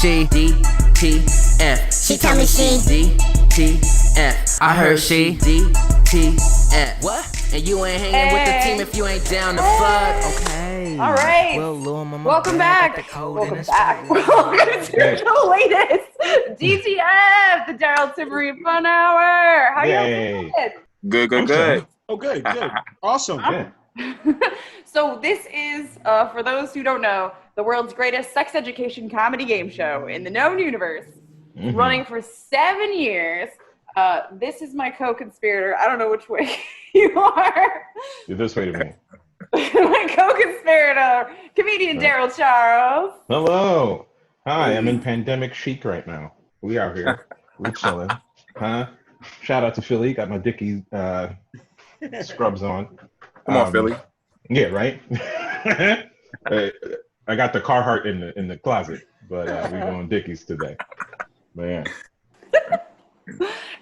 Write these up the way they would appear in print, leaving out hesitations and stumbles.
she DTF. She tell me she DTF. I heard she DTF. What? And you ain't hanging with the team if you ain't down to fuck. Okay. All right. Well, Lil Mama Welcome back. Welcome back. Welcome to the latest DTF, the Darryl Timaree Fun Hour. How you doing? Good. Oh, good. Awesome. So this is, for those who don't know, the world's greatest sex education comedy game show in the known universe. It's running for 7 years. This is my co-conspirator. I don't know which way you are. You're this way to me. My co-conspirator, comedian Darryl Charles. Hello. Hi, I'm in pandemic chic right now. We out here. We're chilling. Huh? Shout out to Philly. Got my Dickies scrubs on. Come on, Philly. Yeah, right? I got the Carhartt in the closet, but we're going Dickies today. Man.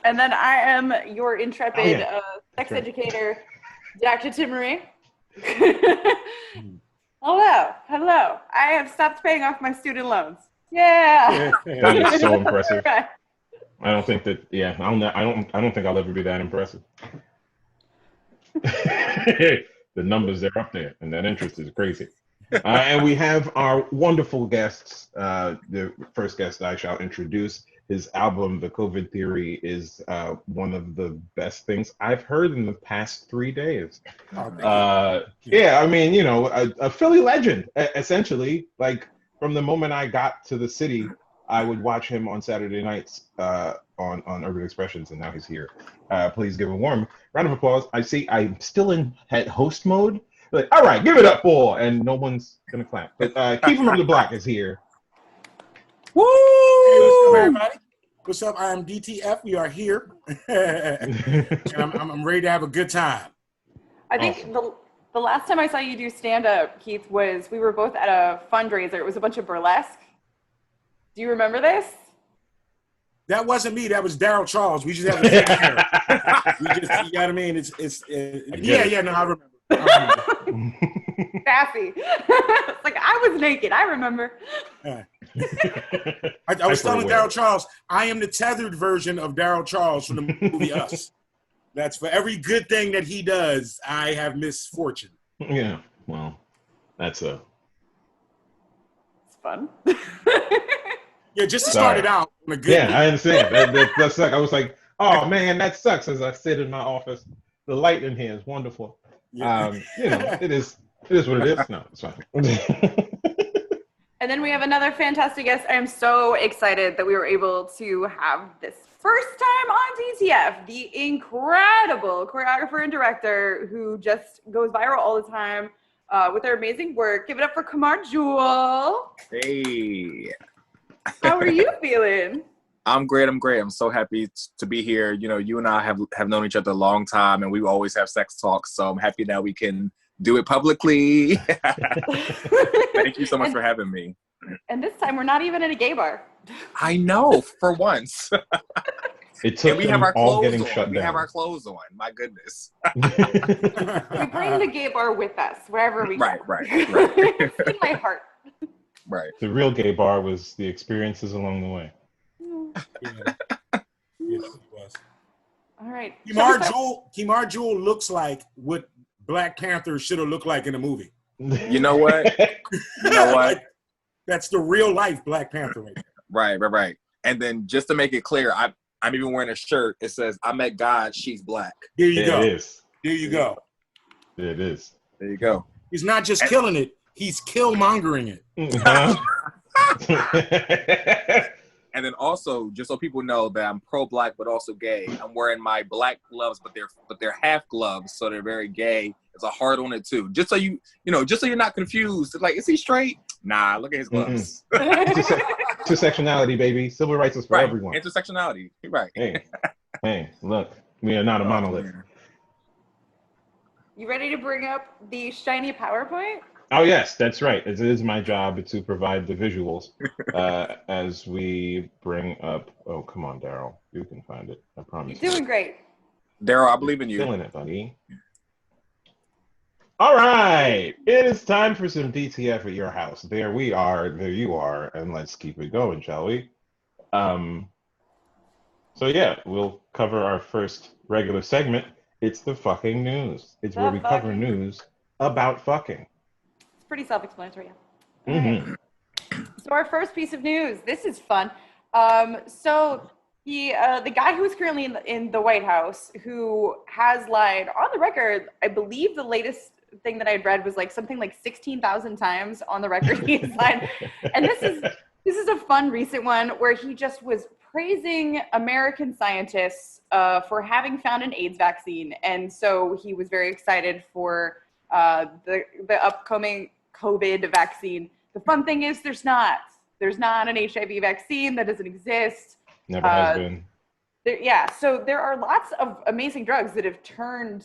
And then I am your intrepid sex educator, Dr. Timaree. Hello. I have stopped paying off my student loans. Yeah. That is so impressive. I don't think that. Yeah, I don't think I'll ever be that impressive. The numbers are up there, and that interest is crazy. And we have our wonderful guests. The first guest I shall introduce. His album, The COVID Theory, is one of the best things I've heard in the past 3 days. Yeah, I mean, you know, a Philly legend, essentially. Like, from the moment I got to the city, I would watch him on Saturday nights on Urban Expressions, and now he's here. Please give a warm round of applause. I see I'm still in host mode. Like, all right, give it up, boy, and no one's gonna clap. But KeithFromUpDaBlock is here. Woo! Hey, everybody. What's up? I'm DTF. We are here. I'm ready to have a good time. I think the last time I saw you do stand-up, Keith, was we were both at a fundraiser. It was a bunch of burlesque. Do you remember this? That wasn't me. That was Darryl Charles. We just have the same hair. You know what I mean? No, I remember. Sassy. It's like, I was naked. I remember. I was telling Darryl Charles, I am the tethered version of Darryl Charles from the movie Us. That's for every good thing that he does, I have misfortune. Yeah, well, it's fun. Yeah, just to start it out. Yeah, I understand. That sucks. I was like, oh man, that sucks. As I sit in my office, the light in here is wonderful. Yeah. You know, it is what it is. No, it's fine. And then we have another fantastic guest. I am so excited that we were able to have this first time on DTF, the incredible choreographer and director who just goes viral all the time with their amazing work. Give it up for Kemar Jewel. Hey. How are you feeling? I'm great. I'm so happy to be here. You know, you and I have known each other a long time, and we always have sex talks. So I'm happy now we can do it publicly. Thank you so much for having me. And this time we're not even in a gay bar. I know, for once. It took we have our all clothes getting on. shut down. We have our clothes on. My goodness. We bring the gay bar with us wherever we go. Right. It's in my heart. Right. The real gay bar was the experiences along the way. Yeah. Yes, it was. All right. Kemar Jewel looks like what Black Panther should have looked like in a movie. You know what? That's the real life Black Panther. Right. And then just to make it clear, I'm even wearing a shirt. It says, "I met God. She's black." There you go. It is. There you go. It is. There you go. He's not just killing it; he's killmongering it. And then also, just so people know that I'm pro-black but also gay, I'm wearing my black gloves, but they're half gloves, so they're very gay. There's a heart on it too. Just so just so you're not confused. Like, is he straight? Nah, look at his gloves. Intersectionality, baby. Civil rights is for everyone. Intersectionality. You're right. Hey, look, we are not a monolith. You ready to bring up the shiny PowerPoint? Oh yes, that's right. It is my job to provide the visuals as we bring up. Oh, come on, Darryl, you can find it. I promise. You're doing great. Darryl, I believe in you. Feeling it, buddy. All right, it is time for some DTF at your house. There we are, there you are, and let's keep it going, shall we? So yeah, we'll cover our first regular segment. It's the fucking news. It's where we cover news about fucking. It's pretty self-explanatory. Yeah. Mm-hmm. Right. So our first piece of news. This is fun. So the guy who is currently in the White House, who has lied on the record, I believe the latest thing that I had read was like something like 16,000 times on the record he has lied. And this is a fun recent one where he just was praising American scientists for having found an AIDS vaccine. And so he was very excited for the upcoming COVID vaccine. The fun thing is there's not an HIV vaccine. That doesn't exist. Never has been. So there are lots of amazing drugs that have turned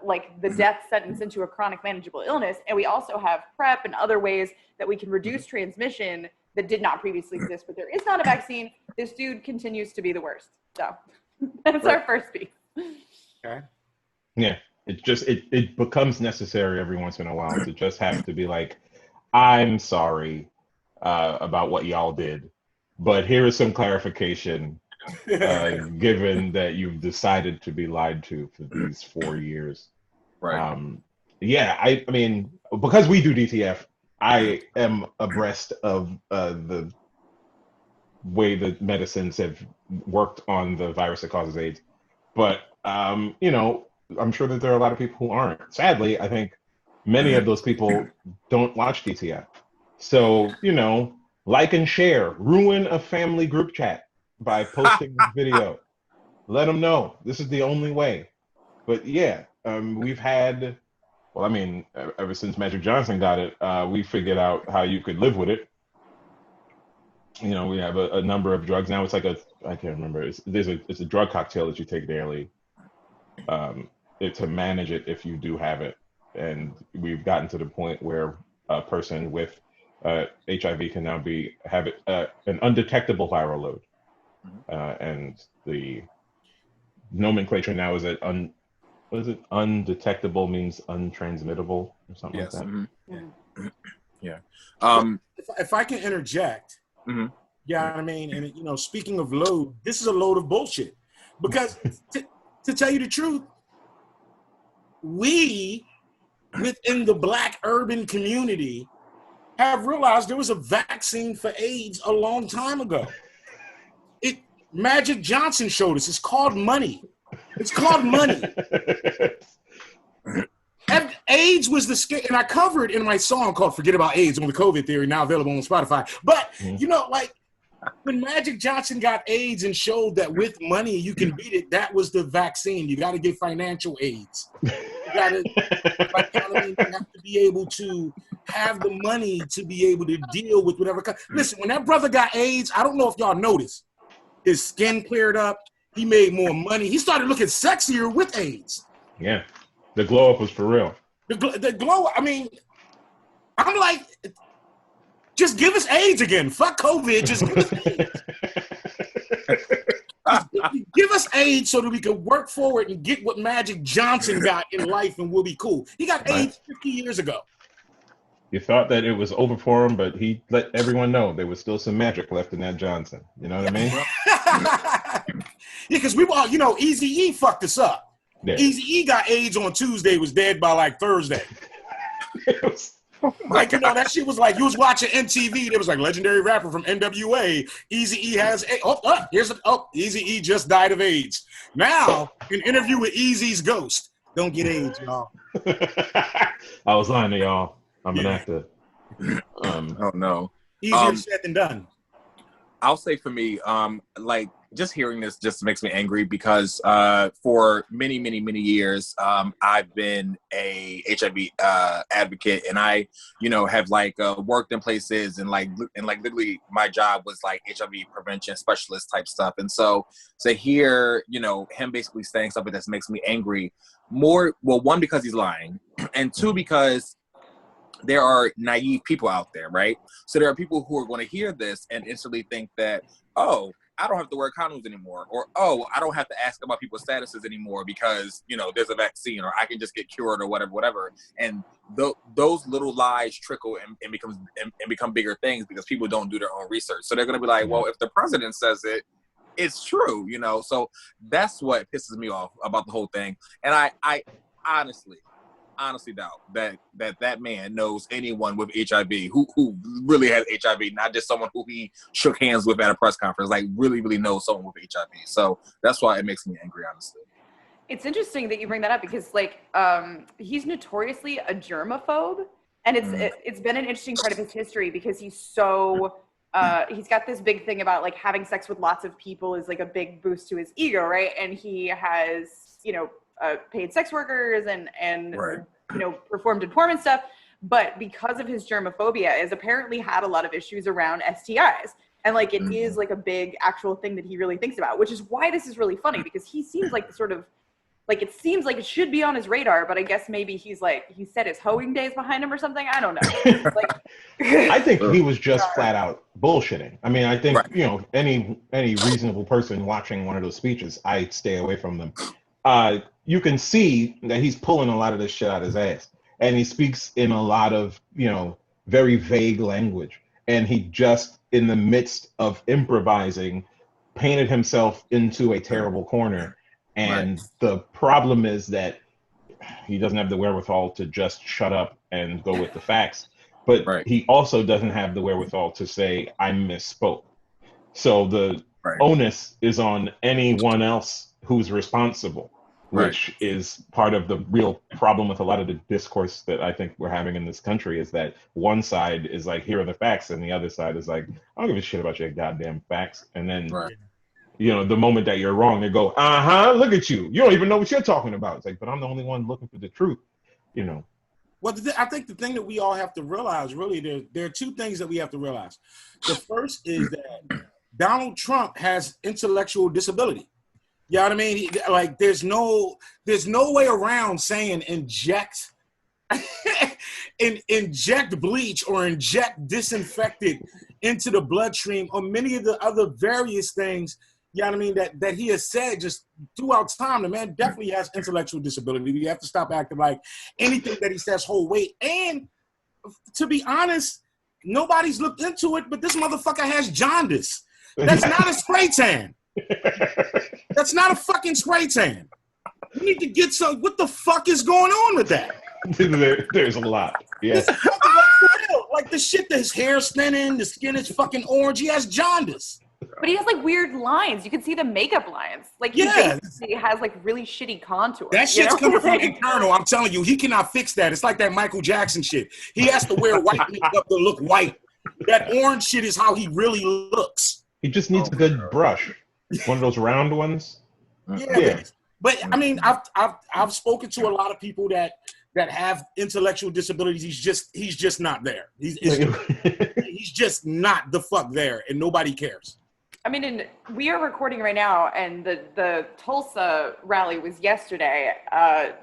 like the death sentence into a chronic manageable illness. And we also have PrEP and other ways that we can reduce transmission that did not previously exist, but there is not a vaccine. This dude continues to be the worst. So that's our first piece. Okay. Yeah, it becomes necessary every once in a while to just have to be like, I'm sorry about what y'all did, but here is some clarification given that you've decided to be lied to for these 4 years. Right. I mean, because we do DTF, I am abreast of the way that medicines have worked on the virus that causes AIDS. But, you know, I'm sure that there are a lot of people who aren't. Sadly, I think many of those people don't watch DTF. So, you know, like and share, ruin a family group chat by posting this video. Let them know this is the only way. But yeah, we've had, well, I mean, ever since Magic Johnson got it, we figured out how you could live with it. You know, we have a number of drugs now. It's like I can't remember. It's a drug cocktail that you take daily to manage it if you do have it. And we've gotten to the point where a person with HIV can now have an undetectable viral load. And the nomenclature now is that undetectable means untransmittable or something like that. Mm-hmm. Yeah. If I can interject, yeah, I mean, and you know, speaking of load, this is a load of bullshit. Because to tell you the truth, we within the Black urban community have realized there was a vaccine for AIDS a long time ago. Magic Johnson showed us. It's called money. It's called money. AIDS was the scare, and I covered in my song called "Forget About AIDS" on the COVID theory, now available on Spotify. But you know, like when Magic Johnson got AIDS and showed that with money you can beat it, that was the vaccine. You got to get financial AIDS. You got to, like, you know what I mean? You have to be able to have the money to be able to deal with whatever. Listen, when that brother got AIDS, I don't know if y'all noticed. His skin cleared up. He made more money. He started looking sexier with AIDS. Yeah. The glow up was for real. The glow, I mean, I'm like, just give us AIDS again. Fuck COVID. Just give us AIDS. Give us AIDS so that we can work forward and get what Magic Johnson got in life and we'll be cool. He got AIDS 50 years ago. You thought that it was over for him, but he let everyone know there was still some magic left in that Johnson. You know what I mean? Yeah, because we all, you know, Eazy-E fucked us up. Yeah. Eazy-E got AIDS on Tuesday, was dead by like Thursday. Like, you know, that shit was like, you was watching MTV, there was like legendary rapper from NWA, Eazy-E has AIDS. Eazy-E just died of AIDS. Now, an interview with Eazy's ghost. Don't get AIDS, y'all. I was lying to y'all. I'm an actor. Oh no. Easier said than done. I'll say for me, like just hearing this just makes me angry because for many years, I've been a HIV advocate, and I, you know, have like worked in places and literally my job was like HIV prevention specialist type stuff. And so to hear, you know, him basically saying something that makes me angry more, well, one, because he's lying, and two, because there are naive people out there, right? So there are people who are going to hear this and instantly think that, oh, I don't have to wear condoms anymore, or, oh, I don't have to ask about people's statuses anymore because, you know, there's a vaccine, or I can just get cured, or whatever. And those little lies trickle and become bigger things because people don't do their own research. So they're going to be like, well, if the president says it, it's true, you know? So that's what pisses me off about the whole thing. And I honestly doubt that man knows anyone with HIV who really has HIV, not just someone who he shook hands with at a press conference, like really knows someone with HIV. So that's why it makes me angry, honestly. It's interesting that you bring that up because like he's notoriously a germaphobe, and it's been an interesting part of his history because he's so he's got this big thing about like having sex with lots of people is like a big boost to his ego, right? And he has, you know, paid sex workers and right. you know, performed in porn and stuff, but because of his germophobia has apparently had a lot of issues around STIs, and like it is like a big actual thing that he really thinks about, which is why this is really funny because he seems like the sort of like, it seems like it should be on his radar, but I guess maybe he's like, he set his hoeing days behind him or something. I don't know. Like, I think he was just flat out bullshitting. I mean, I think, right. you know, any reasonable person watching one of those speeches, I'd stay away from them. You can see that he's pulling a lot of this shit out of his ass. And he speaks in a lot of, you know, very vague language. And he just, in the midst of improvising, painted himself into a terrible corner. And right. The problem is that he doesn't have the wherewithal to just shut up and go with the facts. But right. He also doesn't have the wherewithal to say, I misspoke. So the right. onus is on anyone else who's responsible. Which right. is part of the real problem with a lot of the discourse that I think we're having in this country is that one side is like, here are the facts, and the other side is like, I don't give a shit about your goddamn facts. And then, right. you know, the moment that you're wrong, they go, look at you. You don't even know what you're talking about. It's like, but I'm the only one looking for the truth, you know. Well, I think the thing that we all have to realize, really, there are two things that we have to realize. The first is that Donald Trump has intellectual disability. You know what I mean? Like, there's no way around saying inject bleach or inject disinfectant into the bloodstream or many of the other various things, you know what I mean, that he has said just throughout time. The man definitely has intellectual disability. You have to stop acting like anything that he says hold weight. And to be honest, nobody's looked into it, but this motherfucker has jaundice. That's not a spray tan. That's not a fucking spray tan. You need to get some. What the fuck is going on with that? There's a lot. Yeah. Like the shit, his hair's thinning, the skin is fucking orange. He has jaundice. But he has like weird lines. You can see the makeup lines. Like he basically has like really shitty contour. That shit's coming from internal. I'm telling you, he cannot fix that. It's like that Michael Jackson shit. He has to wear white makeup to look white. That orange shit is how he really looks. He just needs a good brush. One of those round ones. Yeah. But I mean, I've spoken to a lot of people that have intellectual disabilities. He's just not there. He's just not the fuck there, and nobody cares. I mean, we are recording right now, and the Tulsa rally was yesterday.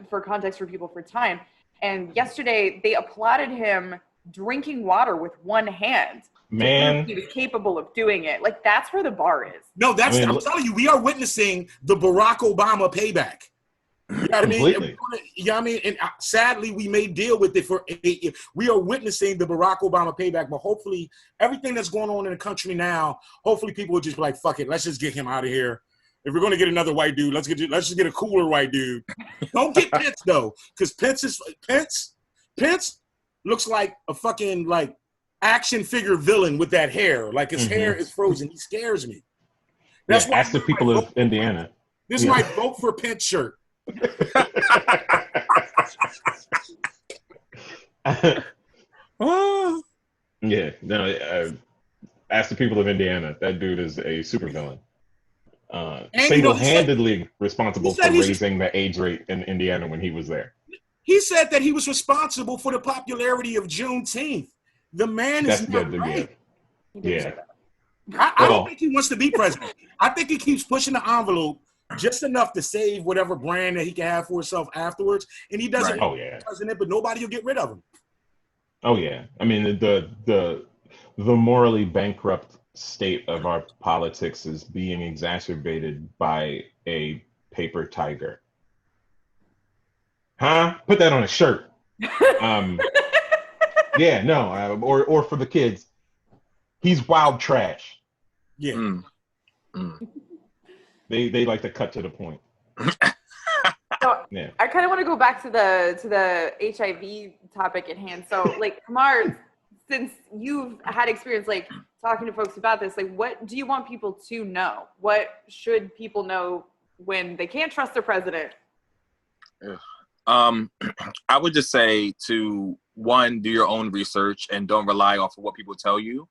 For context for people for time, and yesterday they applauded him drinking water with one hand. Man, he was capable of doing it. Like, that's where the bar is. No, I'm telling you, we are witnessing the Barack Obama payback. You know what I mean? You know what I mean? And sadly, we may deal with it for 8 years. We are witnessing the Barack Obama payback, but hopefully everything that's going on in the country now, hopefully people will just be like, fuck it, let's just get him out of here. If we're going to get another white dude, let's just get a cooler white dude. Don't get Pence, though, because Pence looks like a fucking, like, action figure villain with that hair. Like, his hair is frozen. He scares me. That's why ask the people of Indiana. This is my vote for Pence shirt. Yeah, no. Ask the people of Indiana. That dude is a supervillain. Single-handedly responsible for raising the AIDS rate in Indiana when he was there. He said that he was responsible for the popularity of Juneteenth. The man is not right. Yeah. I don't think he wants to be president. I think he keeps pushing the envelope just enough to save whatever brand that he can have for himself afterwards. And he doesn't want to be president, but nobody will get rid of him. Oh yeah. I mean, the morally bankrupt state of our politics is being exacerbated by a paper tiger. Huh? Put that on a shirt. Yeah, no, or for the kids, he's wild trash. Yeah. Mm. Mm. They like to cut to the point. So Yeah. I kind of want to go back to the HIV topic at hand. So, like, Kemar, since you've had experience, like, talking to folks about this, like, what do you want people to know? What should people know when they can't trust their president? I would just say to, one, do your own research and don't rely off of what people tell you.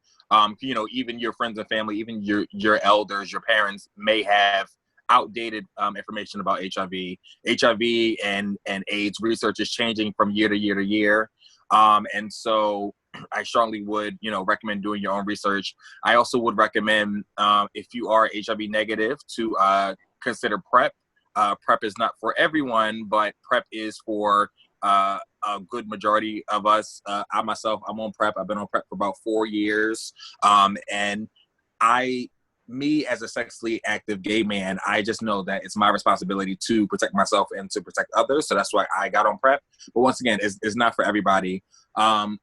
You know, even your friends and family, even your elders, your parents may have outdated information about HIV. HIV and AIDS research is changing from year to year to year. And so I strongly would, recommend doing your own research. I also would recommend, if you are HIV negative, to consider PrEP. PrEP is not for everyone, but PrEP is for a good majority of us. I myself, I'm on PrEP. I've been on PrEP for about 4 years. And me as a sexually active gay man, I just know that it's my responsibility to protect myself and to protect others. So that's why I got on PrEP. But once again, it's not for everybody. The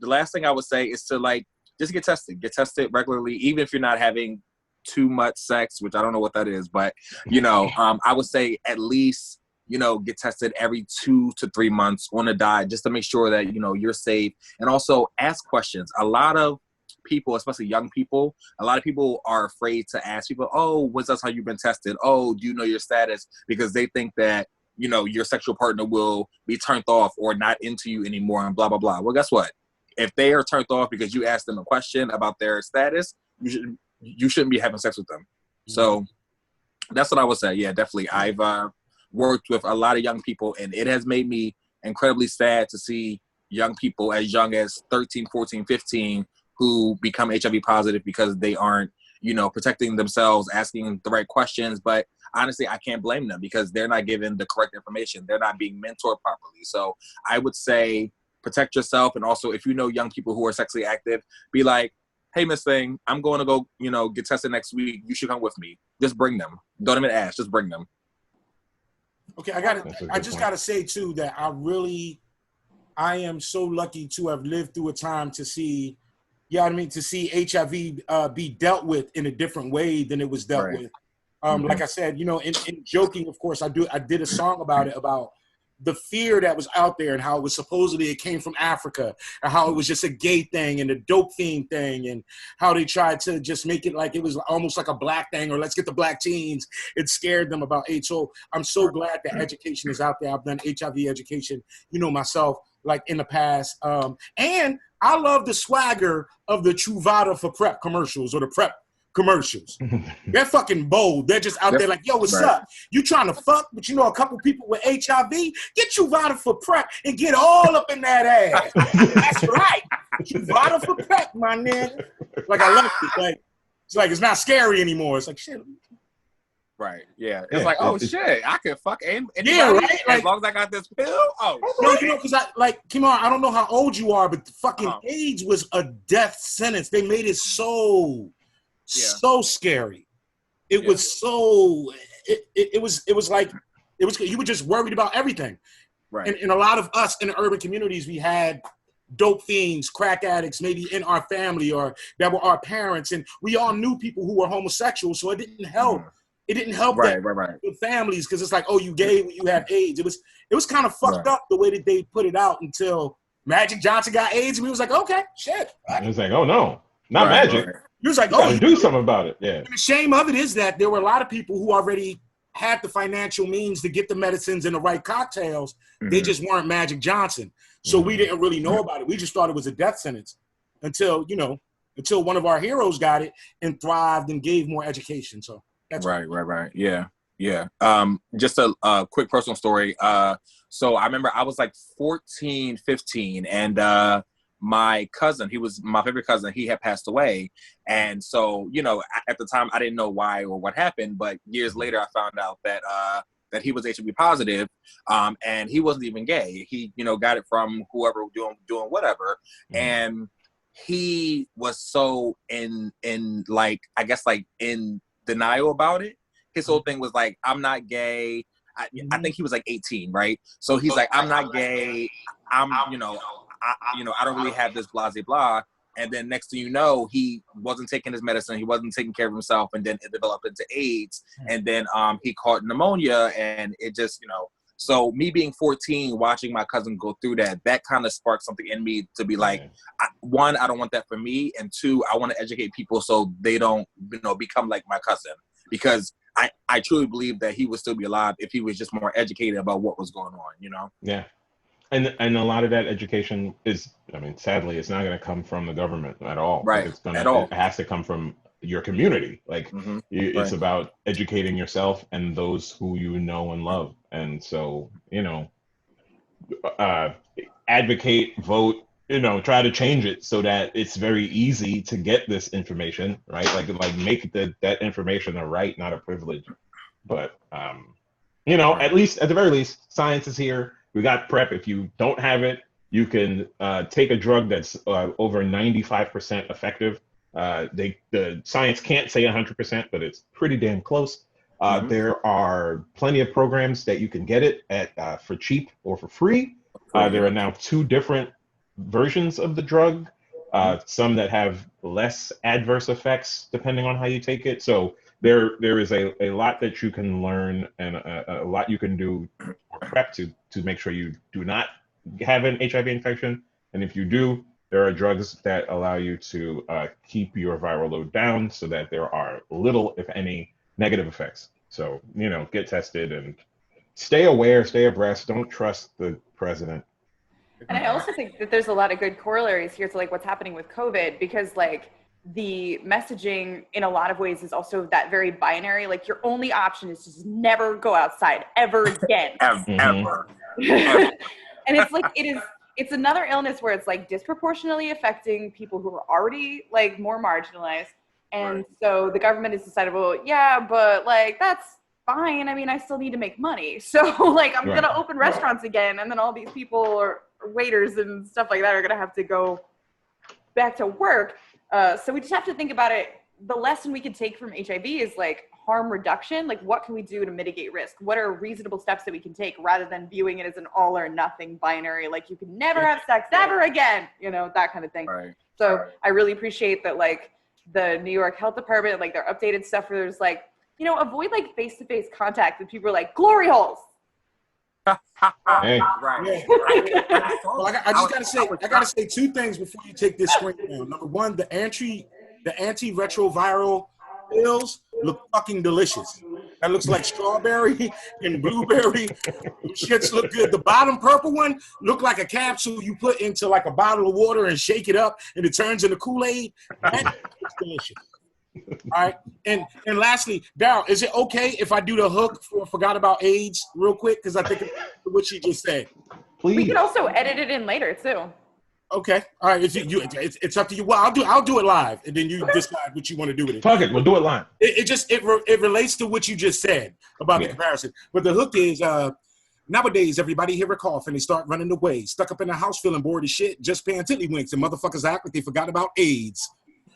last thing I would say is to just get tested. Get tested regularly, even if you're not having too much sex, which I don't know what that is, but I would say at least get tested every 2 to 3 months on a diet, just to make sure that you're safe. And also ask questions. A lot of people, especially young people, a lot of people are afraid to ask people, oh, was that how you've been tested? Oh, do you know your status? Because they think that your sexual partner will be turned off or not into you anymore and blah blah blah. Well, guess what? If they are turned off because you asked them a question about their status, you shouldn't be having sex with them. So that's what I would say. Yeah, definitely. I've worked with a lot of young people, and it has made me incredibly sad to see young people as young as 13, 14, 15 who become HIV positive because they aren't, protecting themselves, asking the right questions. But honestly, I can't blame them because they're not given the correct information. They're not being mentored properly. So I would say protect yourself. And also, if you know young people who are sexually active, be like, hey, Miss Thing, I'm going to go, get tested next week. You should come with me. Just bring them. Don't even ask. Just bring them. Okay, I just got to say, too, that I am so lucky to have lived through a time to see, to see HIV be dealt with in a different way than it was dealt with. Like I said, in joking, of course, I did a song about it, about the fear that was out there and how it was supposedly it came from Africa, and how it was just a gay thing and a dope fiend thing, and how they tried to just make it like it was almost like a black thing, or let's get the black teens. It scared them about AIDS. So I'm so glad that education is out there. I've done HIV education, myself, like in the past. And I love the swagger of the Truvada for PrEP commercials, or the PrEP commercials. They're fucking bold. They're just out there like, yo, what's up? You trying to fuck, but a couple people with HIV? Get Truvada for PrEP and get all up in that ass. That's right. Truvada for PrEP, my nigga. Like, I love it. It's not scary anymore. It's like, shit. Right. Yeah. It's like, oh shit, I can fuck anybody, right? As long as I got this pill. Oh. No, because Kemar, I don't know how old you are, but fucking AIDS was a death sentence. They made it so scary. It was so. It was like you were just worried about everything. Right. And a lot of us in the urban communities, we had dope fiends, crack addicts, maybe in our family or that were our parents, and we all knew people who were homosexual, so it didn't help. It didn't help with families, because it's like, oh, you gay when you have AIDS. It was kind of fucked up the way that they put it out until Magic Johnson got AIDS, and we was like, okay, shit. It was like, oh no, not Magic. He was like, oh, do something about it. Yeah. And the shame of it is that there were a lot of people who already had the financial means to get the medicines and the right cocktails. They just weren't Magic Johnson. So we didn't really know about it. We just thought it was a death sentence until one of our heroes got it and thrived and gave more education. So that's right. Yeah. Just a quick personal story. So I remember I was like 14, 15, and my cousin, he was my favorite cousin, he had passed away. And so, at the time I didn't know why or what happened, but years later I found out that that he was HIV positive, and he wasn't even gay. He, got it from whoever doing whatever, and he was so in like, I guess, like in denial about it. His whole thing was like, I'm not gay. I think he was like 18, right? So he's like, I'm not gay. I don't really have this blah, blah, blah. And then next thing you know, he wasn't taking his medicine. He wasn't taking care of himself. And then it developed into AIDS. And then he caught pneumonia, and it just, so me being 14, watching my cousin go through that kind of sparked something in me to be like, one, I don't want that for me. And two, I want to educate people so they don't, become like my cousin. Because I truly believe that he would still be alive if he was just more educated about what was going on, Yeah. And a lot of that education is, sadly, it's not going to come from the government at all. Right. It has to come from your community. Like, it's Right. about educating yourself and those who you know and love. And so, advocate, vote, try to change it so that it's very easy to get this information, right? Like make that information a right, not a privilege. But, at the very least, science is here. We got PrEP. If you don't have it, you can take a drug that's over 95% effective. The science can't say 100%, but it's pretty damn close. There are plenty of programs that you can get it at for cheap or for free. There are now 2 different versions of the drug, some that have less adverse effects depending on how you take it. So there is a lot that you can learn, and a lot you can do for PrEP to make sure you do not have an HIV infection. And if you do, there are drugs that allow you to keep your viral load down so that there are little, if any, negative effects. So, get tested and stay aware, stay abreast. Don't trust the president. And I also think that there's a lot of good corollaries here to like what's happening with COVID, because like the messaging in a lot of ways is also that very binary. Like your only option is to just never go outside ever again. Ever. And it's like, it's another illness where it's like disproportionately affecting people who are already like more marginalized. And so the government has decided, well, yeah, but like, that's fine. I mean, I still need to make money. So like, I'm going to open restaurants again. And then all these people or waiters and stuff like that are going to have to go back to work. So we just have to think about it. The lesson we can take from HIV is like harm reduction. Like what can we do to mitigate risk? What are reasonable steps that we can take rather than viewing it as an all or nothing binary? Like you can never have sex ever again, that kind of thing. Right. So I really appreciate that like the New York Health Department, like their updated stuff where there's like, avoid like face-to-face contact with people are like glory holes. Hey. Right. Well, I gotta say 2 things before you take this screen down. Number one, the antiretroviral pills look fucking delicious. That looks like strawberry and blueberry. Shits look good. The bottom purple one look like a capsule you put into like a bottle of water and shake it up and it turns into Kool-Aid. That's delicious. All right. And lastly, Darryl, is it okay if I do the hook for Forgot About AIDS real quick? Because I think it's what she just said. Please. We can also edit it in later too. Okay. All right. It's up to you. Well, I'll do it live, and then you decide what you want to do with it. Fuck it. We'll do it live. It relates to what you just said about the comparison. But the hook is nowadays everybody hear a cough and they start running away, stuck up in the house feeling bored as shit, just paying tiddlywinks, and motherfuckers act like they forgot about AIDS.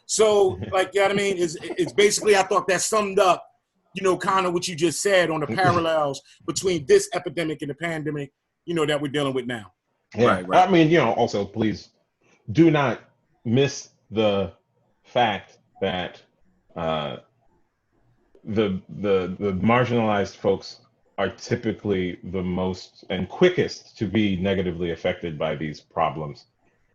So, like, you know what I mean? It's basically, I thought that summed up, kind of what you just said on the parallels between this epidemic and the pandemic, that we're dealing with now. Yeah. Right. I mean, also, please do not miss the fact that the marginalized folks are typically the most and quickest to be negatively affected by these problems.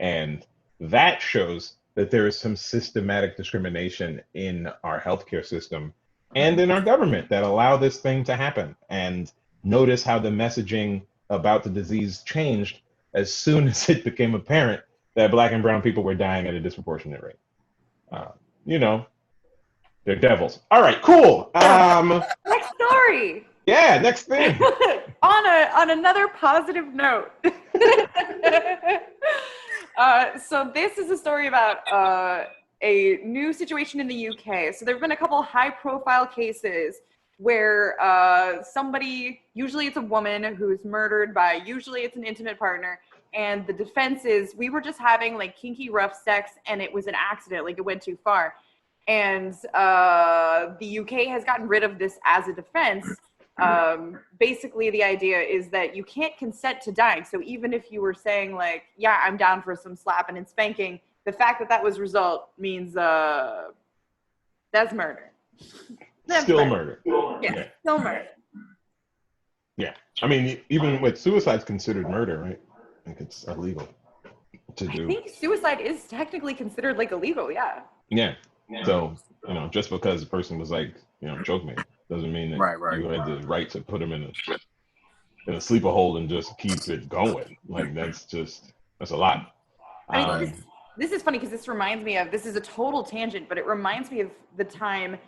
And that shows that there is some systematic discrimination in our healthcare system and in our government that allow this thing to happen. And notice how the messaging about the disease changed as soon as it became apparent that Black and brown people were dying at a disproportionate rate. They're devils. All right, cool. Next story. Yeah, next thing. on another positive note. So this is a story about a new situation in the UK. So there have been a couple high-profile cases where somebody, usually it's a woman who's murdered by, usually it's an intimate partner, and the defense is, we were just having like kinky rough sex and it was an accident, like it went too far. And the UK has gotten rid of this as a defense. Basically the idea is that you can't consent to dying. So even if you were saying like, yeah, I'm down for some slapping and spanking, the fact that that was result means that's murder. That's Still murder. Yeah, still murder. Yeah. I mean, even with suicide's considered murder, right? I think it's illegal to do. I think suicide is technically considered like illegal, yeah. Yeah. So, just because the person was like, choke me, doesn't mean that you had the right to put them in a sleeper hold and just keep it going. Like, that's a lot. I mean, this is funny because this reminds me of, this is a total tangent, but it reminds me of the time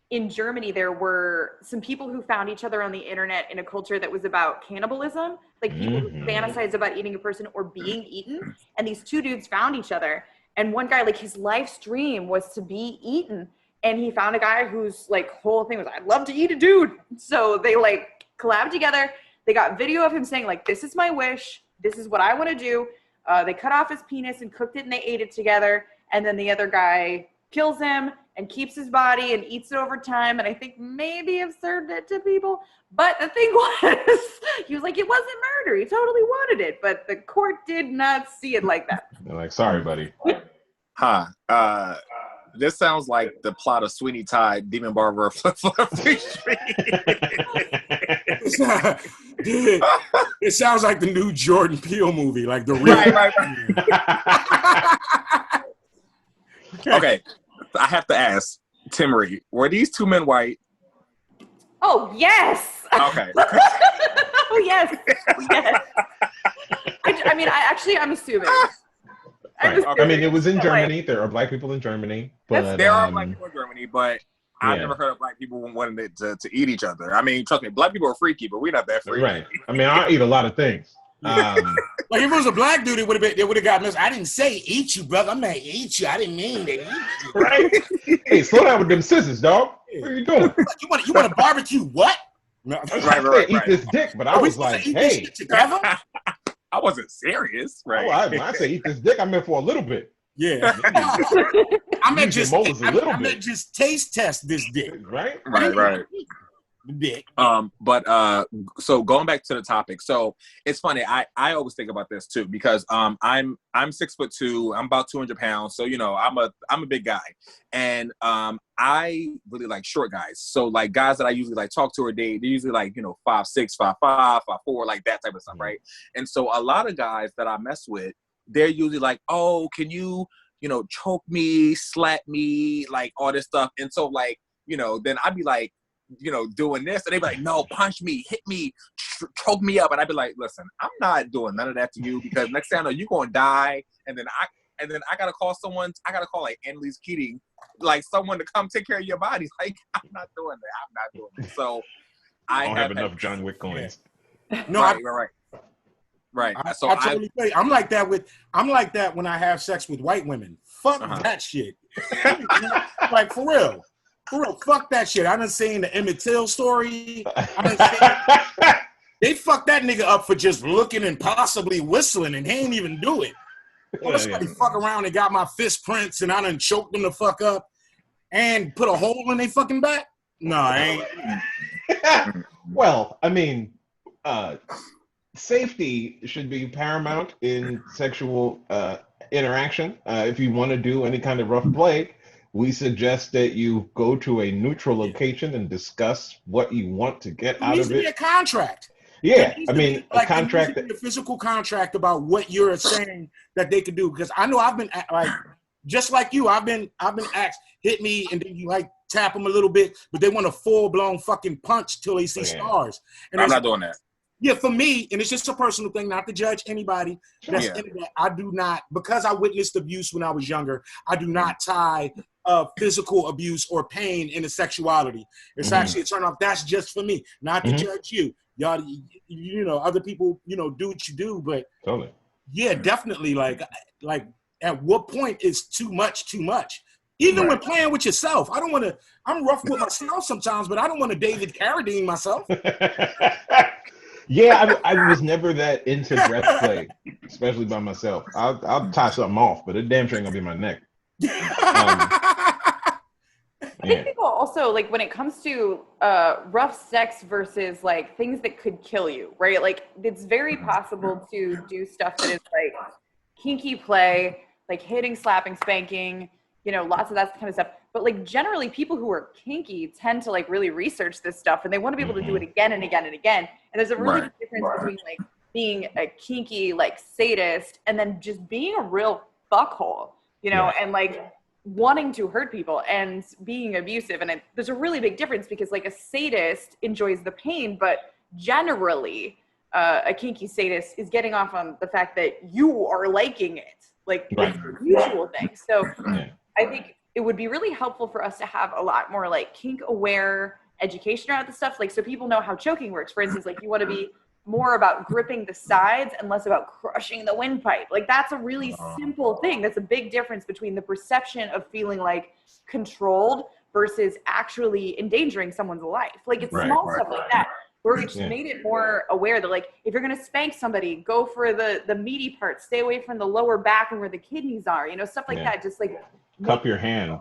in Germany, there were some people who found each other on the internet in a culture that was about cannibalism, like people who fantasize about eating a person or being eaten. And these two dudes found each other. And one guy, like his life's dream was to be eaten. And he found a guy whose like whole thing was, I'd love to eat a dude. So they like collabed together. They got video of him saying like, this is my wish. This is what I want to do. They cut off his penis and cooked it and they ate it together. And then the other guy kills him and keeps his body and eats it over time. And I think maybe have served it to people. But the thing was, he was like, it wasn't murder. He totally wanted it. But the court did not see it like that. They're like, sorry, buddy. This sounds like the plot of Sweeney Todd, Demon Barber, Flip-Flop Street. Dude, it sounds like the new Jordan Peele movie, like the real. Okay, I have to ask, Timaree, were these two men white? Oh, yes. Okay. Oh, yes. Yes. I'm assuming. Right. I mean, it was in Germany. There are black people in Germany. But, there are black people in Germany, but I've never heard of black people wanting to eat each other. I mean, trust me, black people are freaky, but we're not that freaky. Right. I mean, I eat a lot of things. Like if it was a black dude, it would have got missed. I didn't say eat you, brother. I'm gonna eat you. I didn't mean to eat you. Right? Hey, slow down with them scissors, dog. What are you doing? You want to barbecue what? No, I eat this dick, but I was like, hey. Together? I wasn't serious, right? Oh, when I say eat this dick, I meant for a little bit. Yeah. I meant just taste test this dick. Right? Right. Dick. So going back to the topic, so it's funny. I always think about this too because I'm 6'2", I'm about 200 pounds, so I'm a big guy, and I really like short guys. So like guys that I usually like talk to or date, they're usually like 5'6", 5'5", 5'4", like that type of stuff, right? And so a lot of guys that I mess with, they're usually like, oh, can you choke me, slap me, like all this stuff, and so like then I'd be like, doing this, and they'd be like, no, punch me, hit me, choke me up, and I'd be like, listen, I'm not doing none of that to you because next thing I know, you're gonna die, and then I gotta call someone. I gotta call like Annalise Keating, like someone to come take care of your body. Like I'm not doing that. I'm not doing it. So I don't have enough John Wick coins. No, right. I So totally agree. I'm like that when I have sex with white women. Fuck that shit. Like for real, fuck that shit. I done seen the Emmett Till story. They fucked that nigga up for just looking and possibly whistling, and he ain't even do it. Somebody fuck around and got my fist prints, and I done choked them the fuck up and put a hole in their fucking back. No, I ain't. Well, I mean, safety should be paramount in sexual interaction. If you want to do any kind of rough play, we suggest that you go to a neutral location and discuss what you want to get out of it. It needs to be a contract. Yeah, I mean, a contract. A physical contract about what you're saying that they could do. Because I know I've been like, just like you, I've been asked, hit me, and then you like tap them a little bit, but they want a full blown fucking punch till they see stars. And I'm not doing that. Yeah, for me, and it's just a personal thing, not to judge anybody. That's I do not, because I witnessed abuse when I was younger, I do not tie physical abuse or pain into sexuality. It's actually a turn off. That's just for me, not to judge you. Y'all, other people, do what you do, but totally. Yeah, definitely. Like at what point is too much? Even when playing with yourself, I don't want to. I'm rough with myself sometimes, but I don't want to David Carradine myself. Yeah, I was never that into breath play, especially by myself. I'll tie something off, but it damn sure ain't gonna be my neck. I think people also, like, when it comes to rough sex versus like things that could kill you, right? Like, it's very possible to do stuff that is like kinky play, like hitting, slapping, spanking, you know, lots of that kind of stuff. But like generally people who are kinky tend to like really research this stuff and they want to be able to do it again and again and again. And there's a really big difference between like being a kinky like sadist and then just being a real fuckhole, you know, and like wanting to hurt people and being abusive. And there's a really big difference because like a sadist enjoys the pain, but generally a kinky sadist is getting off on the fact that you are liking it. Like it's a mutual thing. So I think it would be really helpful for us to have a lot more like kink aware education around this stuff. Like, so people know how choking works. For instance, like you want to be more about gripping the sides and less about crushing the windpipe. Like that's a really simple thing. That's a big difference between the perception of feeling like controlled versus actually endangering someone's life. Like it's small stuff like that. Where we just made it more aware that like, if you're going to spank somebody, go for the meaty part, stay away from the lower back and where the kidneys are, you know, stuff like that. Just like cup your hand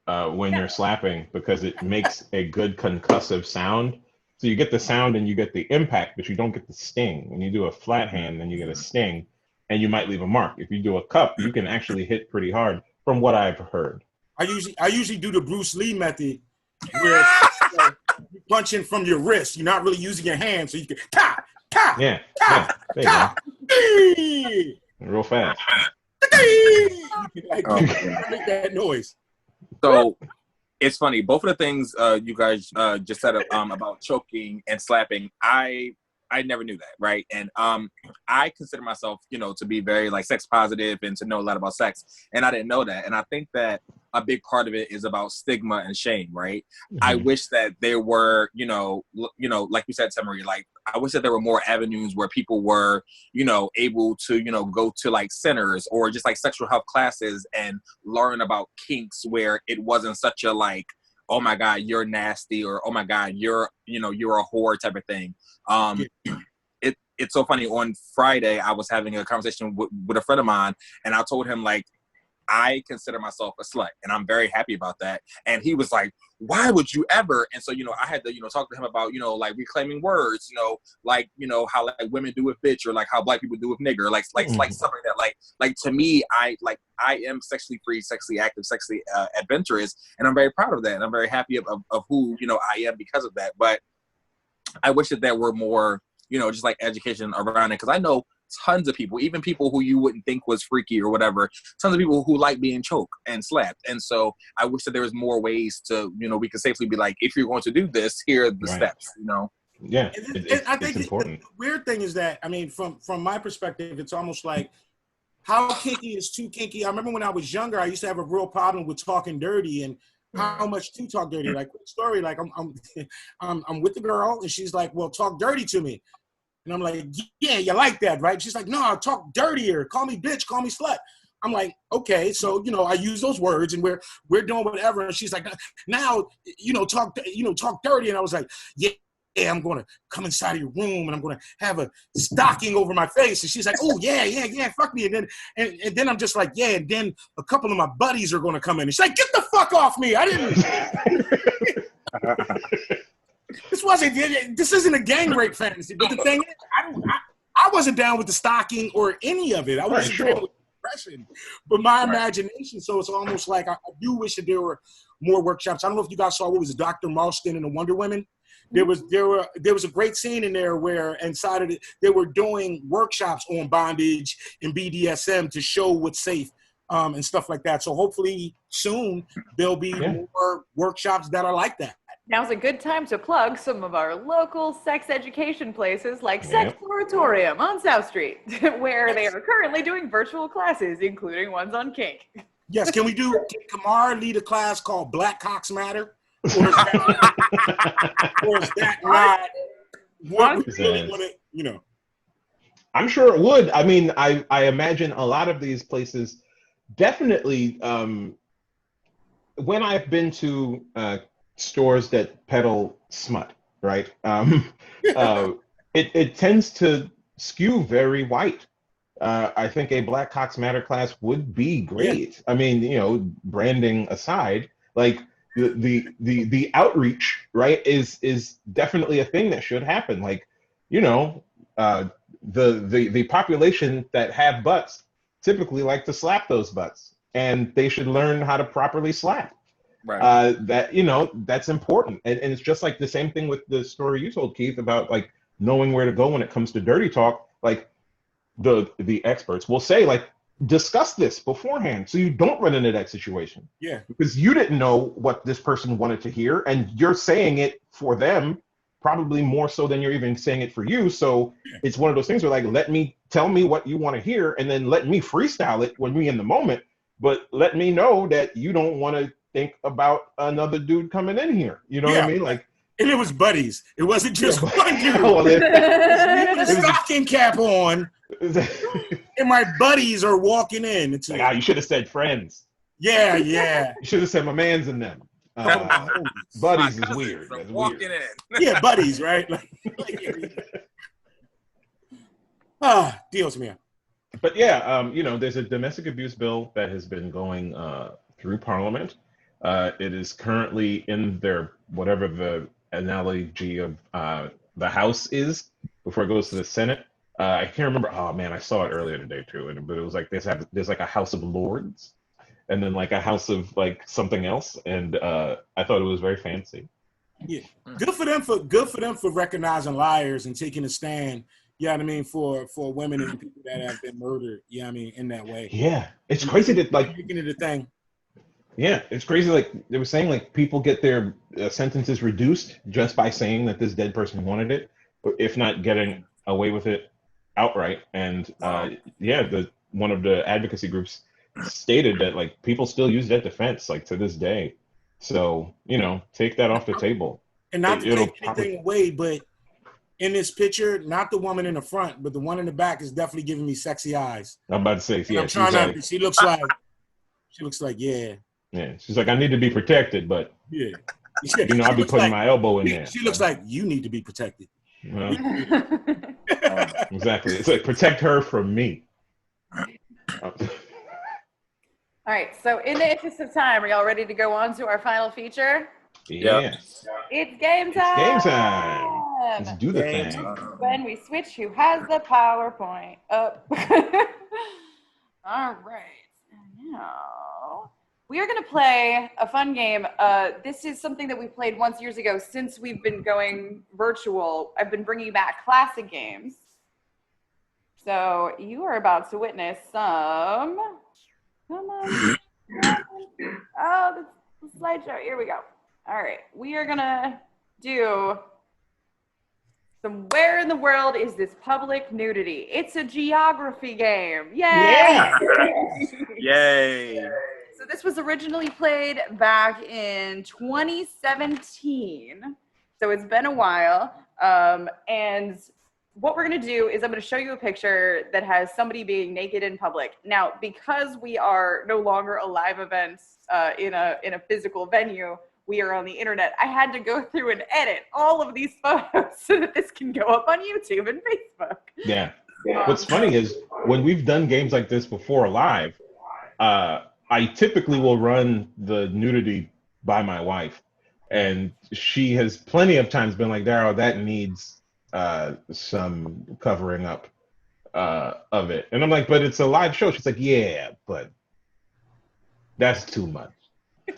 when you're slapping because it makes a good concussive sound. So you get the sound and you get the impact, but you don't get the sting. When you do a flat hand, then you get a sting and you might leave a mark. If you do a cup, you can actually hit pretty hard from what I've heard. I usually do the Bruce Lee method where you're punching from your wrist. You're not really using your hand, so you can there you go. Real fast. Make that noise. So it's funny. Both of the things you guys just said about choking and slapping, I never knew that, right? And I consider myself, you know, to be very like sex positive and to know a lot about sex, and I didn't know that. And I think that a big part of it is about stigma and shame, right? I wish that there were, you know, like you said, Timaree, like I wish that there were more avenues where people were, you know, able to, you know, go to like centers or just like sexual health classes and learn about kinks where it wasn't such a like, oh my God, you're nasty, or oh my God, you're a whore type of thing. It's so funny. On Friday, I was having a conversation with a friend of mine, and I told him like, I consider myself a slut, and I'm very happy about that. And he was like, why would you ever? And so, you know, I had to, you know, talk to him about, you know, like reclaiming words, you know, like, you know, how like women do with bitch, or like how black people do with nigger, like stuff like that. Like to me, I am sexually free, sexually active, sexually adventurous, and I'm very proud of that. And I'm very happy of who, you know, I am because of that. But I wish that there were more, you know, just like education around it. Cause I know tons of people, even people who you wouldn't think was freaky or whatever, tons of people who like being choked and slapped. And so I wish that there was more ways to, you know, we could safely be like, if you're going to do this, here are the steps, you know? Yeah. I think the weird thing is that, I mean, from my perspective, it's almost like, how kinky is too kinky? I remember when I was younger, I used to have a real problem with talking dirty and how much to talk dirty. Like, quick story, like I'm with the girl and she's like, well, talk dirty to me. And I'm like, yeah, you like that, right? She's like, no, talk dirtier. Call me bitch, call me slut. I'm like, okay, so, you know, I use those words and we're doing whatever. And she's like, now, talk dirty. And I was like, yeah, I'm going to come inside of your room and I'm going to have a stocking over my face. And she's like, oh, yeah, fuck me. And then I'm just like, yeah. And then a couple of my buddies are going to come in. And she's like, get the fuck off me. I didn't. This isn't a gang rape fantasy. But the thing is, I wasn't down with the stocking or any of it. I wasn't down with depression. But my imagination, so it's almost like I do wish that there were more workshops. I don't know if you guys saw, what was it, Dr. Marston and the Wonder Women? There was a great scene in there where inside of it, they were doing workshops on bondage and BDSM to show what's safe and stuff like that. So hopefully soon there'll be more workshops that are like that. Now's a good time to plug some of our local sex education places like Sex Moratorium on South Street, where they are currently doing virtual classes, including ones on kink. Yes, can Kemar lead a class called Black Cocks Matter? Or is that not what we really want to, you know? I'm sure it would. I mean, I imagine a lot of these places definitely when I've been to stores that peddle smut, right? It tends to skew very white. I think a Black Cox Matter class would be great. I mean, you know, branding aside, like the outreach, right, is definitely a thing that should happen. Like, you know, the population that have butts typically like to slap those butts, and they should learn how to properly slap. Right. That, you know, that's important, and it's just like the same thing with the story you told, Keith, about like knowing where to go when it comes to dirty talk. Like the experts will say, like, discuss this beforehand so you don't run into that situation. Yeah. Because you didn't know what this person wanted to hear, and you're saying it for them probably more so than you're even saying it for you. So it's one of those things where, like, tell me what you want to hear, and then let me freestyle it when we in the moment, but let me know that you don't want to think about another dude coming in here. You know what I mean? Like, and it was buddies. It wasn't just one dude. well, With a stocking cap on, and my buddies are walking in. It's like, you should have said friends. Yeah. You should have said my man's in them. Buddies is weird. That's walking weird. in. Yeah, buddies, right? Deals me out. But yeah, you know, there's a domestic abuse bill that has been going through Parliament. It is currently in their, whatever the analogy of the House is before it goes to the Senate. I can't remember. Oh man, I saw it earlier today too. But it was like there's like a House of Lords, and then like a House of like something else. And I thought it was very fancy. Yeah, good for them for recognizing liars and taking a stand. Yeah, you know what I mean, for women and people that have been murdered. Yeah, you know what I mean, in that way. Yeah, it's crazy that like making it a thing. Yeah, it's crazy. Like they were saying, like people get their sentences reduced just by saying that this dead person wanted it, if not getting away with it outright. And one of the advocacy groups stated that like people still use that defense like to this day. So, you know, take that off the table. And not to take anything away, but in this picture, not the woman in the front, but the one in the back is definitely giving me sexy eyes. I'm about to say, yeah. I'm trying not to. She looks like, yeah. Yeah, she's like, I need to be protected, but yeah, you know, I'll be putting my elbow in there. She looks like you need to be protected. Well, exactly. It's like, protect her from me. All right, so in the interest of time, are y'all ready to go on to our final feature? Yes. It's game time. It's game time. Let's do the thing. When we switch, who has the PowerPoint up? All right. Now, we are going to play a fun game. This is something that we played once years ago. Since we've been going virtual, I've been bringing back classic games. So you are about to witness some... Come on. Oh, the slideshow. Here we go. All right. We are going to do some Where in the World is this Public Nudity? It's a geography game. Yay! Yeah! Yay! So this was originally played back in 2017. So it's been a while. And what we're going to do is I'm going to show you a picture that has somebody being naked in public. Now, because we are no longer a live event in a physical venue, we are on the internet. I had to go through and edit all of these photos so that this can go up on YouTube and Facebook. Yeah. What's funny is when we've done games like this before live, I typically will run the nudity by my wife. And she has plenty of times been like, Darryl, that needs some covering up of it. And I'm like, but it's a live show. She's like, yeah, but that's too much.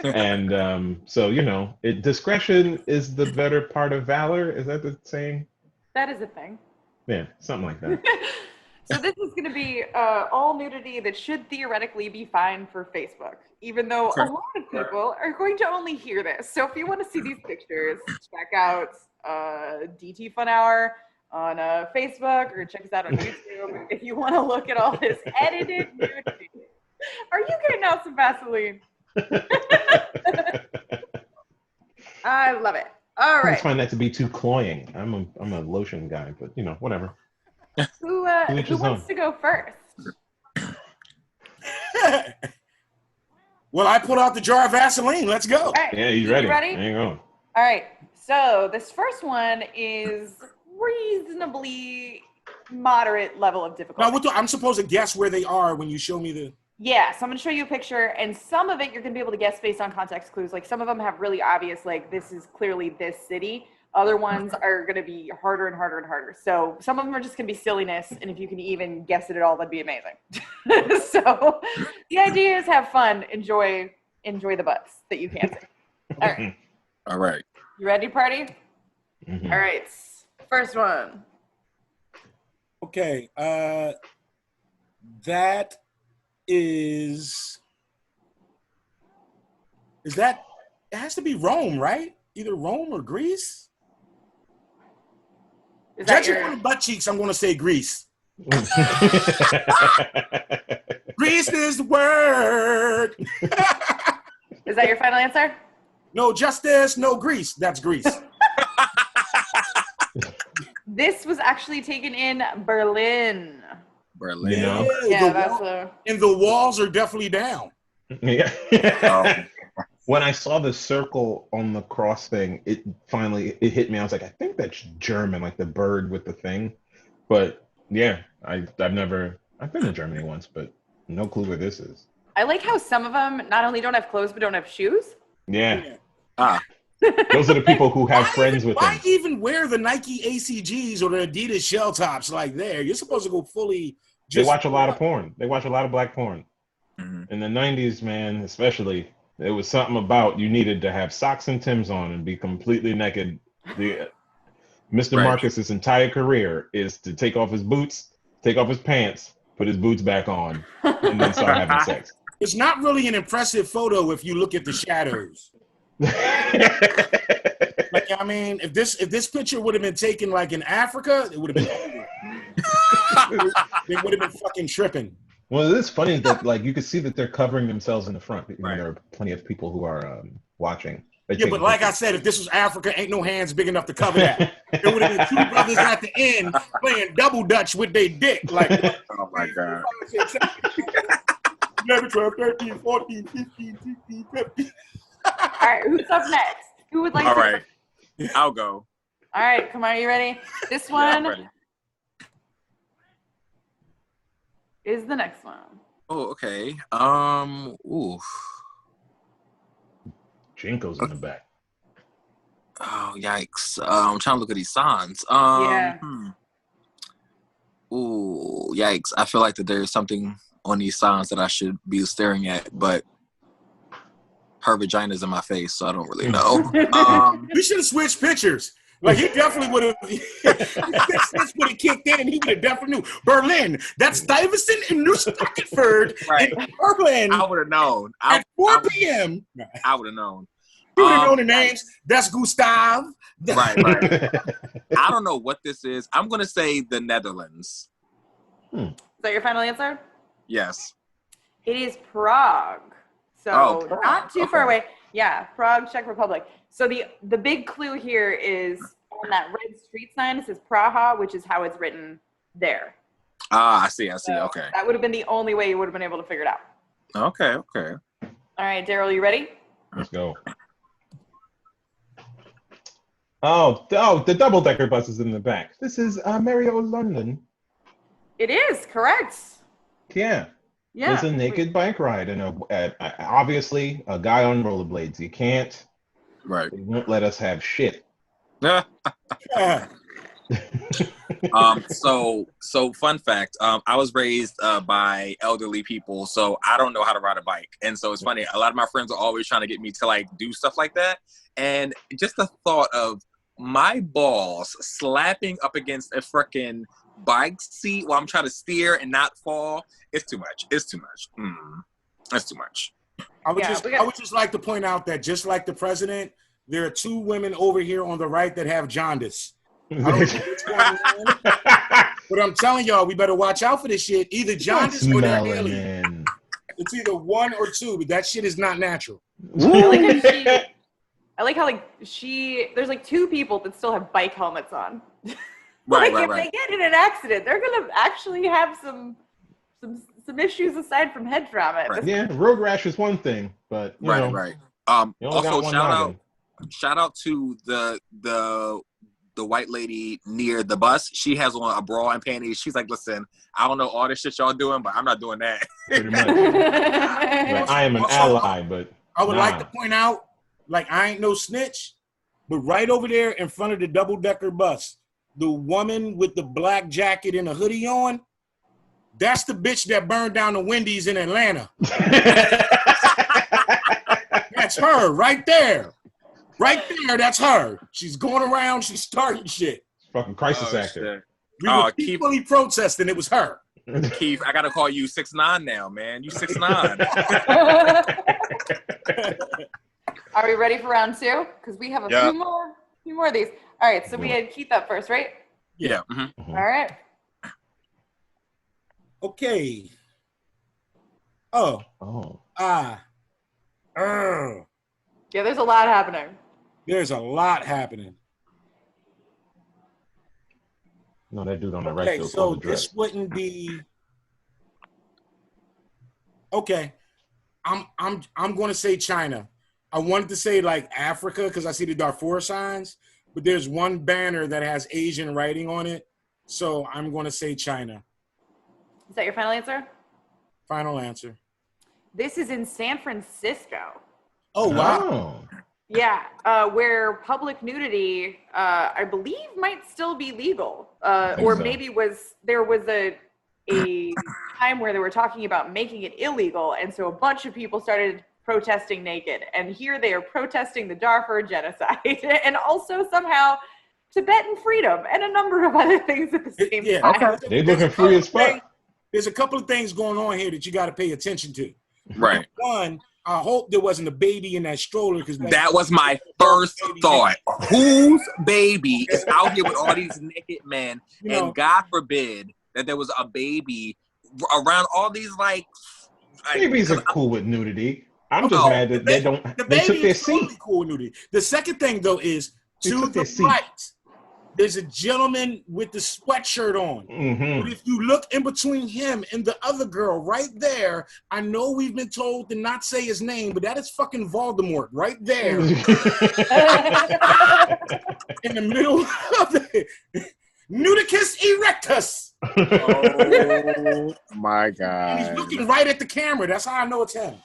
And so, you know, discretion is the better part of valor. Is that the saying? That is a thing. Yeah, something like that. So this is going to be all nudity that should theoretically be fine for Facebook, even though a lot of people are going to only hear this. So if you want to see these pictures, check out DT Fun Hour on Facebook, or check us out on YouTube if you want to look at all this edited nudity. Are you getting out some Vaseline? I love it. All right. I find that to be too cloying. I'm a lotion guy, but you know, whatever. Who wants to go first? Well, I pulled out the jar of Vaseline. Let's go. All right. Yeah, he's ready. You ready? There you go. All right. So this first one is reasonably moderate level of difficulty. Now, I'm supposed to guess where they are when you show me the... Yeah, so I'm going to show you a picture, and some of it you're going to be able to guess based on context clues. Like, some of them have really obvious, like, this is clearly this city. Other ones are going to be harder and harder and harder. So some of them are just going to be silliness, and if you can even guess it at all, that'd be amazing. So the idea is have fun, enjoy the butts that you can't see. All right. All right. You ready, party? Mhm. All right. First one. Okay. That is that, it has to be Rome, right? Either Rome or Greece? Is that Judging your... on the butt cheeks, I'm going to say Greece. Greece is the word. Is that your final answer? No justice, no Greece. That's Greece. This was actually taken in Berlin. Berlin. You know? Yeah, that's a... And the walls are definitely down. Yeah. Oh. When I saw the circle on the cross thing, it hit me. I was like, I think that's German, like the bird with the thing. But yeah, I've been to Germany once, but no clue where this is. I like how some of them not only don't have clothes, but don't have shoes. Yeah. Ah. Those are the people who have friends with Why them. even wear the Nike ACGs or the Adidas shell tops like there? You're supposed to go fully. They watch a lot of porn. They watch a lot of black porn. Mhm. In the 90s, man, especially, there was something about you needed to have socks and Timbs on and be completely naked. Mr. Right. Marcus's entire career is to take off his boots, take off his pants, put his boots back on, and then start having sex. It's not really an impressive photo if you look at the shadows. Like, I mean, if this picture would have been taken like in Africa, it would have been over. They would have been fucking tripping. Well, it is funny that like you can see that they're covering themselves in the front. Right. There are plenty of people who are watching. Yeah, but like I said, if this was Africa, ain't no hands big enough to cover that. There would have been two brothers at the end playing double dutch with their dick. Like, Oh my God. 11, 12, 13, 14, 15, 16, 17. All right, who's up next? Who would like All to? right. I'll go. All right, come on, are you ready? This Yeah, I'm one ready. is the next one. Oh, okay. Ooh. Jinko's in the back. Oh, yikes. I'm trying to look at these signs. Yeah. Ooh, yikes. I feel like that there's something on these signs that I should be staring at, but her vagina's in my face, so I don't really know. We should have switched pictures. Like, he definitely would have. This would have kicked in, and he would have definitely knew. Berlin. That's Stuyvesant and New Stackenford Right. in Berlin I would have known. at 4 p.m. I would have known. You would have known the names. That's Gustav. Right. I don't know what this is. I'm going to say the Netherlands. Is that your final answer? Yes. It is Prague. So Oh, Prague. not too Okay. far away. Yeah, Prague, Czech Republic. So the big clue here is on that red street sign, it says Praha, which is how it's written there. Ah, I see. So Okay. that would have been the only way you would have been able to figure it out. Okay. All right, Darryl, you ready? Let's go. Oh, the double-decker bus is in the back. This is Mario London. It is, correct. Yeah. Yeah. It's a naked bike ride, and obviously a guy on rollerblades. You can't. Right. They won't let us have shit. Yeah. So fun fact, I was raised by elderly people, so I don't know how to ride a bike. And so it's funny, a lot of my friends are always trying to get me to like do stuff like that. And just the thought of my balls slapping up against a freaking bike seat while I'm trying to steer and not fall, it's too much. It's too much. I would just like to point out that just like the president, there are two women over here on the right that have jaundice. I don't know what's going on, but I'm telling y'all, we better watch out for this shit. Either jaundice or they're alien. It's either one or two, but that shit is not natural. I like how there's like two people that still have bike helmets on. Right. If they get in an accident, they're gonna actually have some some issues aside from head trauma. Right. Yeah, road rash is one thing, but you know, Right. you only got Also, one noggin. shout out to the white lady near the bus. She has on a bra and panties. She's like, listen, I don't know all this shit y'all doing, but I'm not doing that. Pretty much. Like, I am an ally, but I would like to point out, like, I ain't no snitch, but right over there in front of the double-decker bus, the woman with the black jacket and a hoodie on, that's the bitch that burned down the Wendy's in Atlanta. That's her right there. Right there, that's her. She's going around, she's starting shit. Fucking crisis actor. We were peacefully protesting, it was her. Keith, I gotta call you 6'9" now, man. You 6'9". Are we ready for round two? Because we have a few more of these. All right, so we had Keith up first, right? Yeah. All right. Okay. Yeah, there's a lot happening. There's a lot happening. No, that dude on the right. Okay, so this wouldn't be. Okay, I'm going to say China. I wanted to say like Africa because I see the Darfur signs, but there's one banner that has Asian writing on it, so I'm going to say China. Is that your final answer? Final answer. This is in San Francisco. Oh wow. Yeah, where public nudity, I believe, might still be legal, or so. maybe there was a time where they were talking about making it illegal, and so a bunch of people started protesting naked, and here they are protesting the Darfur genocide, and also somehow Tibetan freedom, and a number of other things at the same time. Okay. They're looking free as fuck. There's a couple of things going on here that you got to pay attention to. Right. One, I hope there wasn't a baby in that stroller because that was my first thought. Whose baby is out here with all these naked men? And God forbid that there was a baby around all these like babies are cool with nudity. I'm just mad that they don't. They took their seat. Totally cool with nudity. The second thing though is to the right. There's a gentleman with the sweatshirt on. Mm-hmm. But if you look in between him and the other girl right there, I know we've been told to not say his name, but that is fucking Voldemort right there. In the middle of the Nudicus erectus. Oh my God. He's looking right at the camera. That's how I know it's him.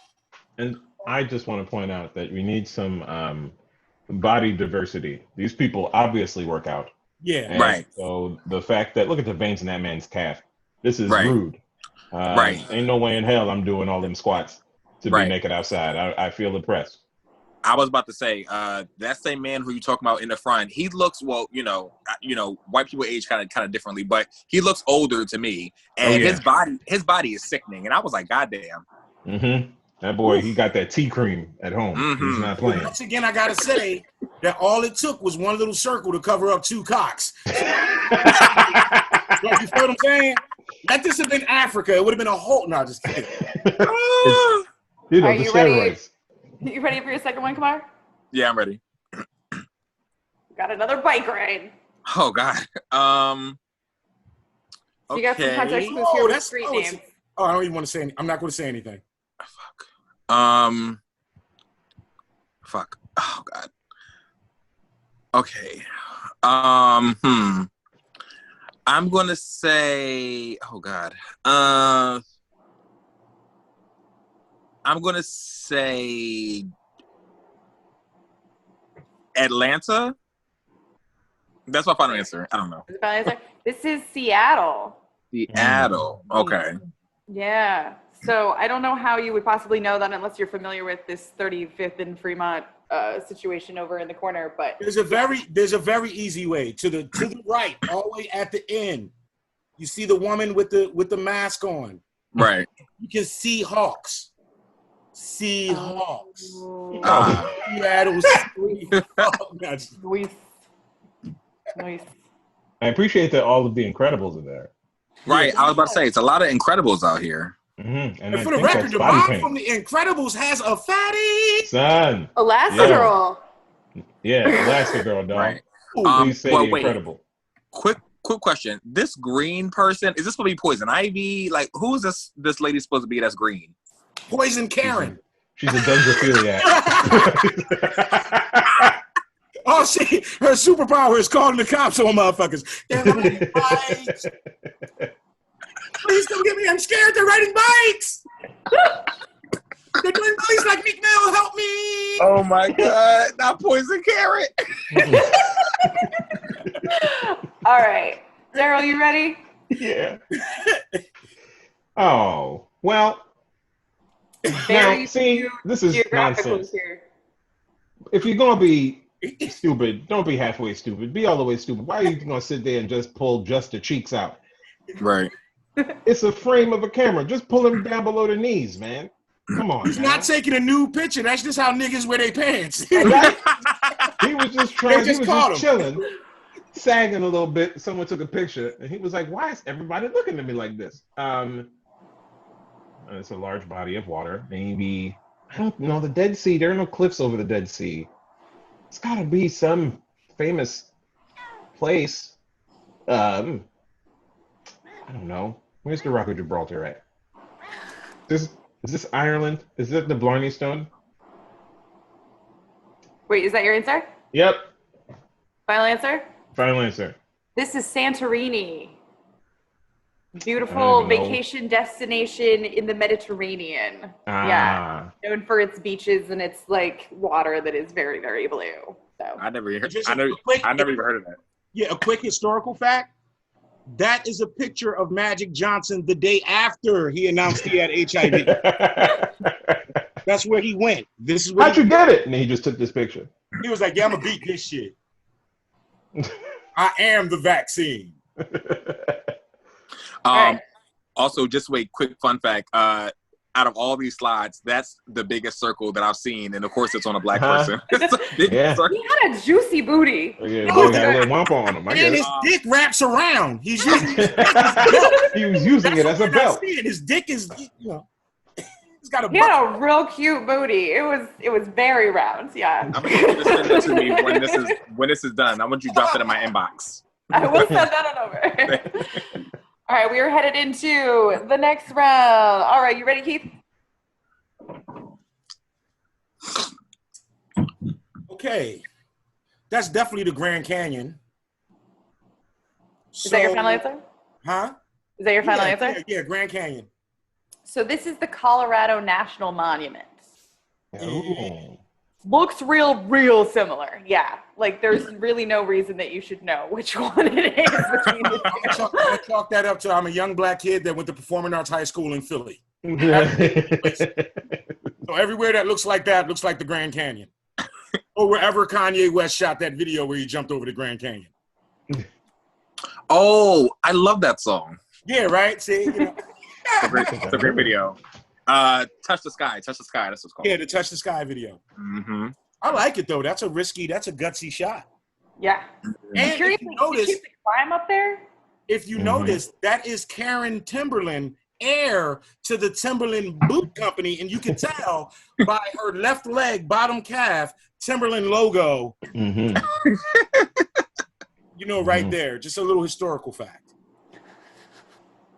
And I just want to point out that we need some body diversity. These people obviously work out. Yeah. And right. So the fact that, look at the veins in that man's calf. This is rude. Right. Ain't no way in hell I'm doing all them squats to be naked outside. I feel oppressed. I was about to say, that same man who you talking about in the front, he looks, well, white people age kind of differently, but he looks older to me. And his body is sickening. And I was like, God damn. Mm-hmm. That boy, he got that tea cream at home. Mm-hmm. He's not playing. Once again, I gotta say that all it took was one little circle to cover up two cocks. Like, you feel what I'm saying? That just have been Africa. It would have been a whole. No, just kidding. Are you ready? You ready for your second one, Kemar? Yeah, I'm ready. Got another bike ride. Oh God. So you got some context clues here with street names. Oh, I don't even want to say anything. I'm not going to say anything. Fuck. Oh God. Okay. I'm gonna say. Oh God. I'm gonna say Atlanta. That's my final answer. I don't know. This is Seattle. Seattle. Okay. Yeah. So I don't know how you would possibly know that unless you're familiar with this 35th and Fremont situation over in the corner. But there's a very easy way to the right, all the way at the end. You see the woman with the mask on. Right. You can see hawks. Seahawks. Seattle's nice. I appreciate that all of the Incredibles are there. Right. I was about to say, it's a lot of Incredibles out here. Mm-hmm. And for the record, the mom from the Incredibles has a fatty. Son. Elastigirl. Yeah, Elastigirl, dog. Right. Please say Incredible. quick question. This green person, is this supposed to be Poison Ivy? Like, who is this lady supposed to be that's green? Poison Karen. She's a dendrophiliac. Oh, her superpower is calling the cops on motherfuckers. Bikes. Please don't get me. I'm scared. They're riding bikes. They're doing bullies like Meek Mill. Help me. Oh my God. Not Poison Carrot. All right. Darryl, you ready? Yeah. Oh, well. Very Now, see, this is geographical nonsense. here. If you're going to be stupid, don't be halfway stupid. Be all the way stupid. Why are you going to sit there and just pull just the cheeks out? Right. It's a frame of a camera. Just pull them down below the knees, man. Come on. He's now. not taking a nude picture. That's just how niggas wear their pants. Right? He was just trying. They He just was caught just him. chilling, sagging a little bit. Someone took a picture, and he was like, "Why is everybody looking at me like this?" It's a large body of water. Maybe, I don't know, the Dead Sea. There are no cliffs over the Dead Sea. It's got to be some famous place. I don't know. Where's the Rock of Gibraltar at? Is this Ireland? Is it the Blarney Stone? Wait, is that your answer? Yep. Final answer? Final answer. This is Santorini. I Beautiful don't even know. vacation destination in the Mediterranean. Ah. Yeah. Known for its beaches and its like water that is very, very blue. So I never even Just heard of that. Yeah, a quick historical fact. That is a picture of Magic Johnson the day after he announced he had HIV. That's where he went. This is where How'd you get it? And he just took this picture. he was like, yeah, I'm going to beat this shit. I am the vaccine. right. Also, just wait, quick fun fact. Out of all these slides, that's the biggest circle that I've seen. And of course, it's on a black person. It's a big Yeah. circle. He had a juicy booty. Yeah, Oh, he had a little wampa on him. I And guess. his dick wraps around. He's using his dick as a belt. He was using it as a what we're not belt. seeing. His dick is, he's got a He had a real cute booty. It was very round. Yeah. I'm going to get you to send it to me when this is done. I want you to drop it in my inbox. I will send that on over. All right, we are headed into the next round. All right, you ready, Keith? Okay. That's definitely the Grand Canyon. Is that your final answer? Huh? Is that your final answer? Yeah, Grand Canyon. So this is the Colorado National Monument. Ooh. Looks real similar. Yeah. Like there's really no reason that you should know which one it is between the two. I'm gonna chalk that up to I'm a young black kid that went to Performing Arts High School in Philly. So everywhere that looks like the Grand Canyon. Or wherever Kanye West shot that video where he jumped over the Grand Canyon. Oh, I love that song. Yeah, right? See? It's a great video. Touch the Sky. That's what it's called. Yeah, the Touch the Sky video. Mm-hmm. I like it, though. That's a gutsy shot. Yeah. And I'm curious if you if notice, you keep the climb up there. if you notice, that is Karen Timberland, heir to the Timberland boot company, and you can tell by her left leg, bottom calf, Timberland logo. Mm-hmm. Right there. Just a little historical fact.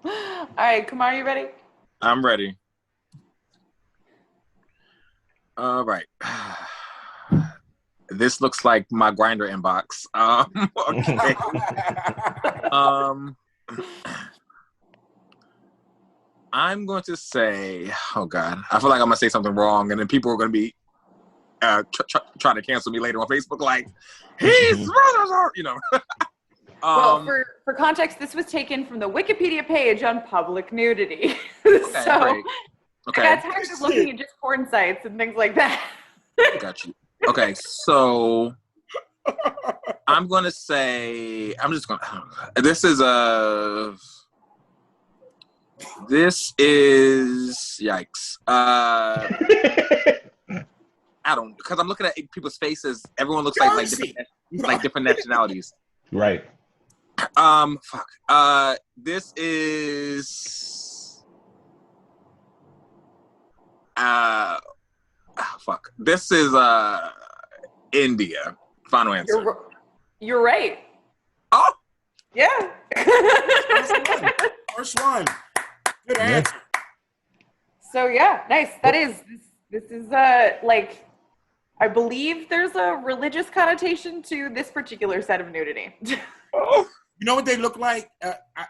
All right, Kemar, you ready? I'm ready. All right. This looks like my Grindr inbox. Okay. I'm going to say, oh God, I feel like I'm going to say something wrong, and then people are going to be trying to cancel me later on Facebook, like, he's, Well, for context, this was taken from the Wikipedia page on Public Nudity. Okay, So great. Okay. I got tired of looking at just porn sites and things like that. Got you. Okay, so I'm gonna say this is yikes. I don't, because I'm looking at people's faces. Everyone looks like different nationalities. Right. Fuck. This is fuck. This is India. Final answer. You're right. Oh, Yeah. First one. Good answer. So yeah, nice. That is this is like I believe there's a religious connotation to this particular set of nudity. You know what they look like?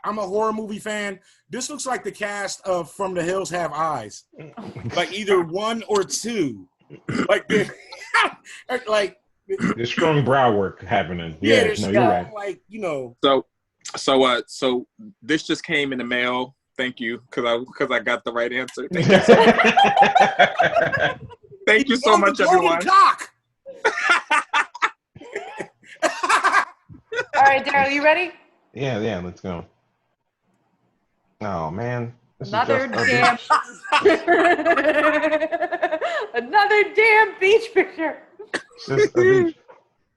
I'm a horror movie fan. This looks like the cast of From the Hills Have Eyes, like either 1 or 2. Like, like There's strong brow work happening. yeah, Yeah, no, you're right. Like, you know. So this just came in the mail. Thank you, because I got the right answer. Thank you so much. Thank you so much, everyone. Cock. All right, Darryl, you ready? Yeah, let's go. Oh man. Another damn another damn beach picture. Just a beach.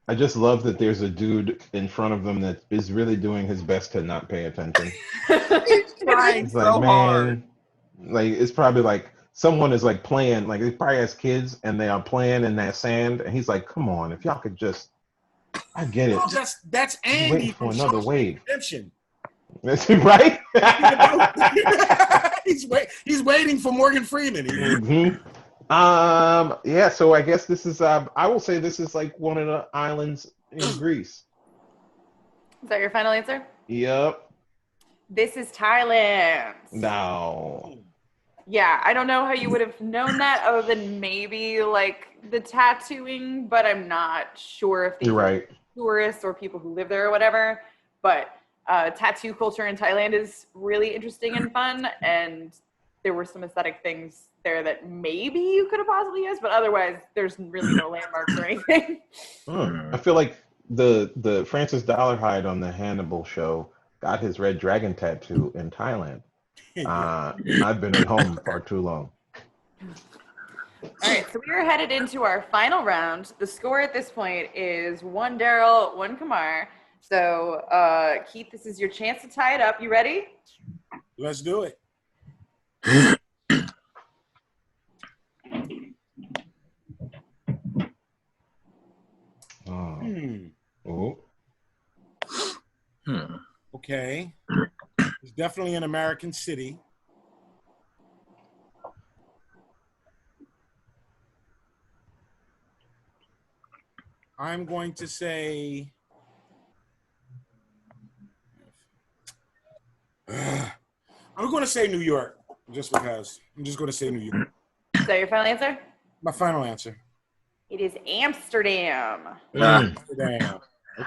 I just love that there's a dude in front of them that is really doing his best to not pay attention. He's trying It's so like, hard. man, like it's probably like someone is like playing, like he probably has kids and they are playing in that sand, and he's like, "Come on, if y'all could just, I get it." No, that's Andy Waiting for from another wave. Redemption. That's right. He's waiting for Morgan Freeman. Mhm. Yeah, so I guess this is I will say this is like one of the islands in Greece. Is that your final answer? Yep. This is Thailand. No. Yeah, I don't know how you would have known that other than maybe like the tattooing, but I'm not sure if these You're right. are tourists or people who live there or whatever. But tattoo culture in Thailand is really interesting and fun, and there were some aesthetic things there that maybe you could have possibly used, but otherwise there's really no landmarks or anything. I feel like the Francis Dollarhide on the Hannibal show got his red dragon tattoo in Thailand. I've been at home far too long. All right, so we are headed into our final round. The score at this point is 1 Darryl, 1 Kemar. So, Keith, this is your chance to tie it up. You ready? Let's do it. Oh. Okay. It's definitely an American city. I'm going to say I'm going to say New York, just because. I'm just going to say New York. Is that your final answer? My final answer. It is Amsterdam. Amsterdam.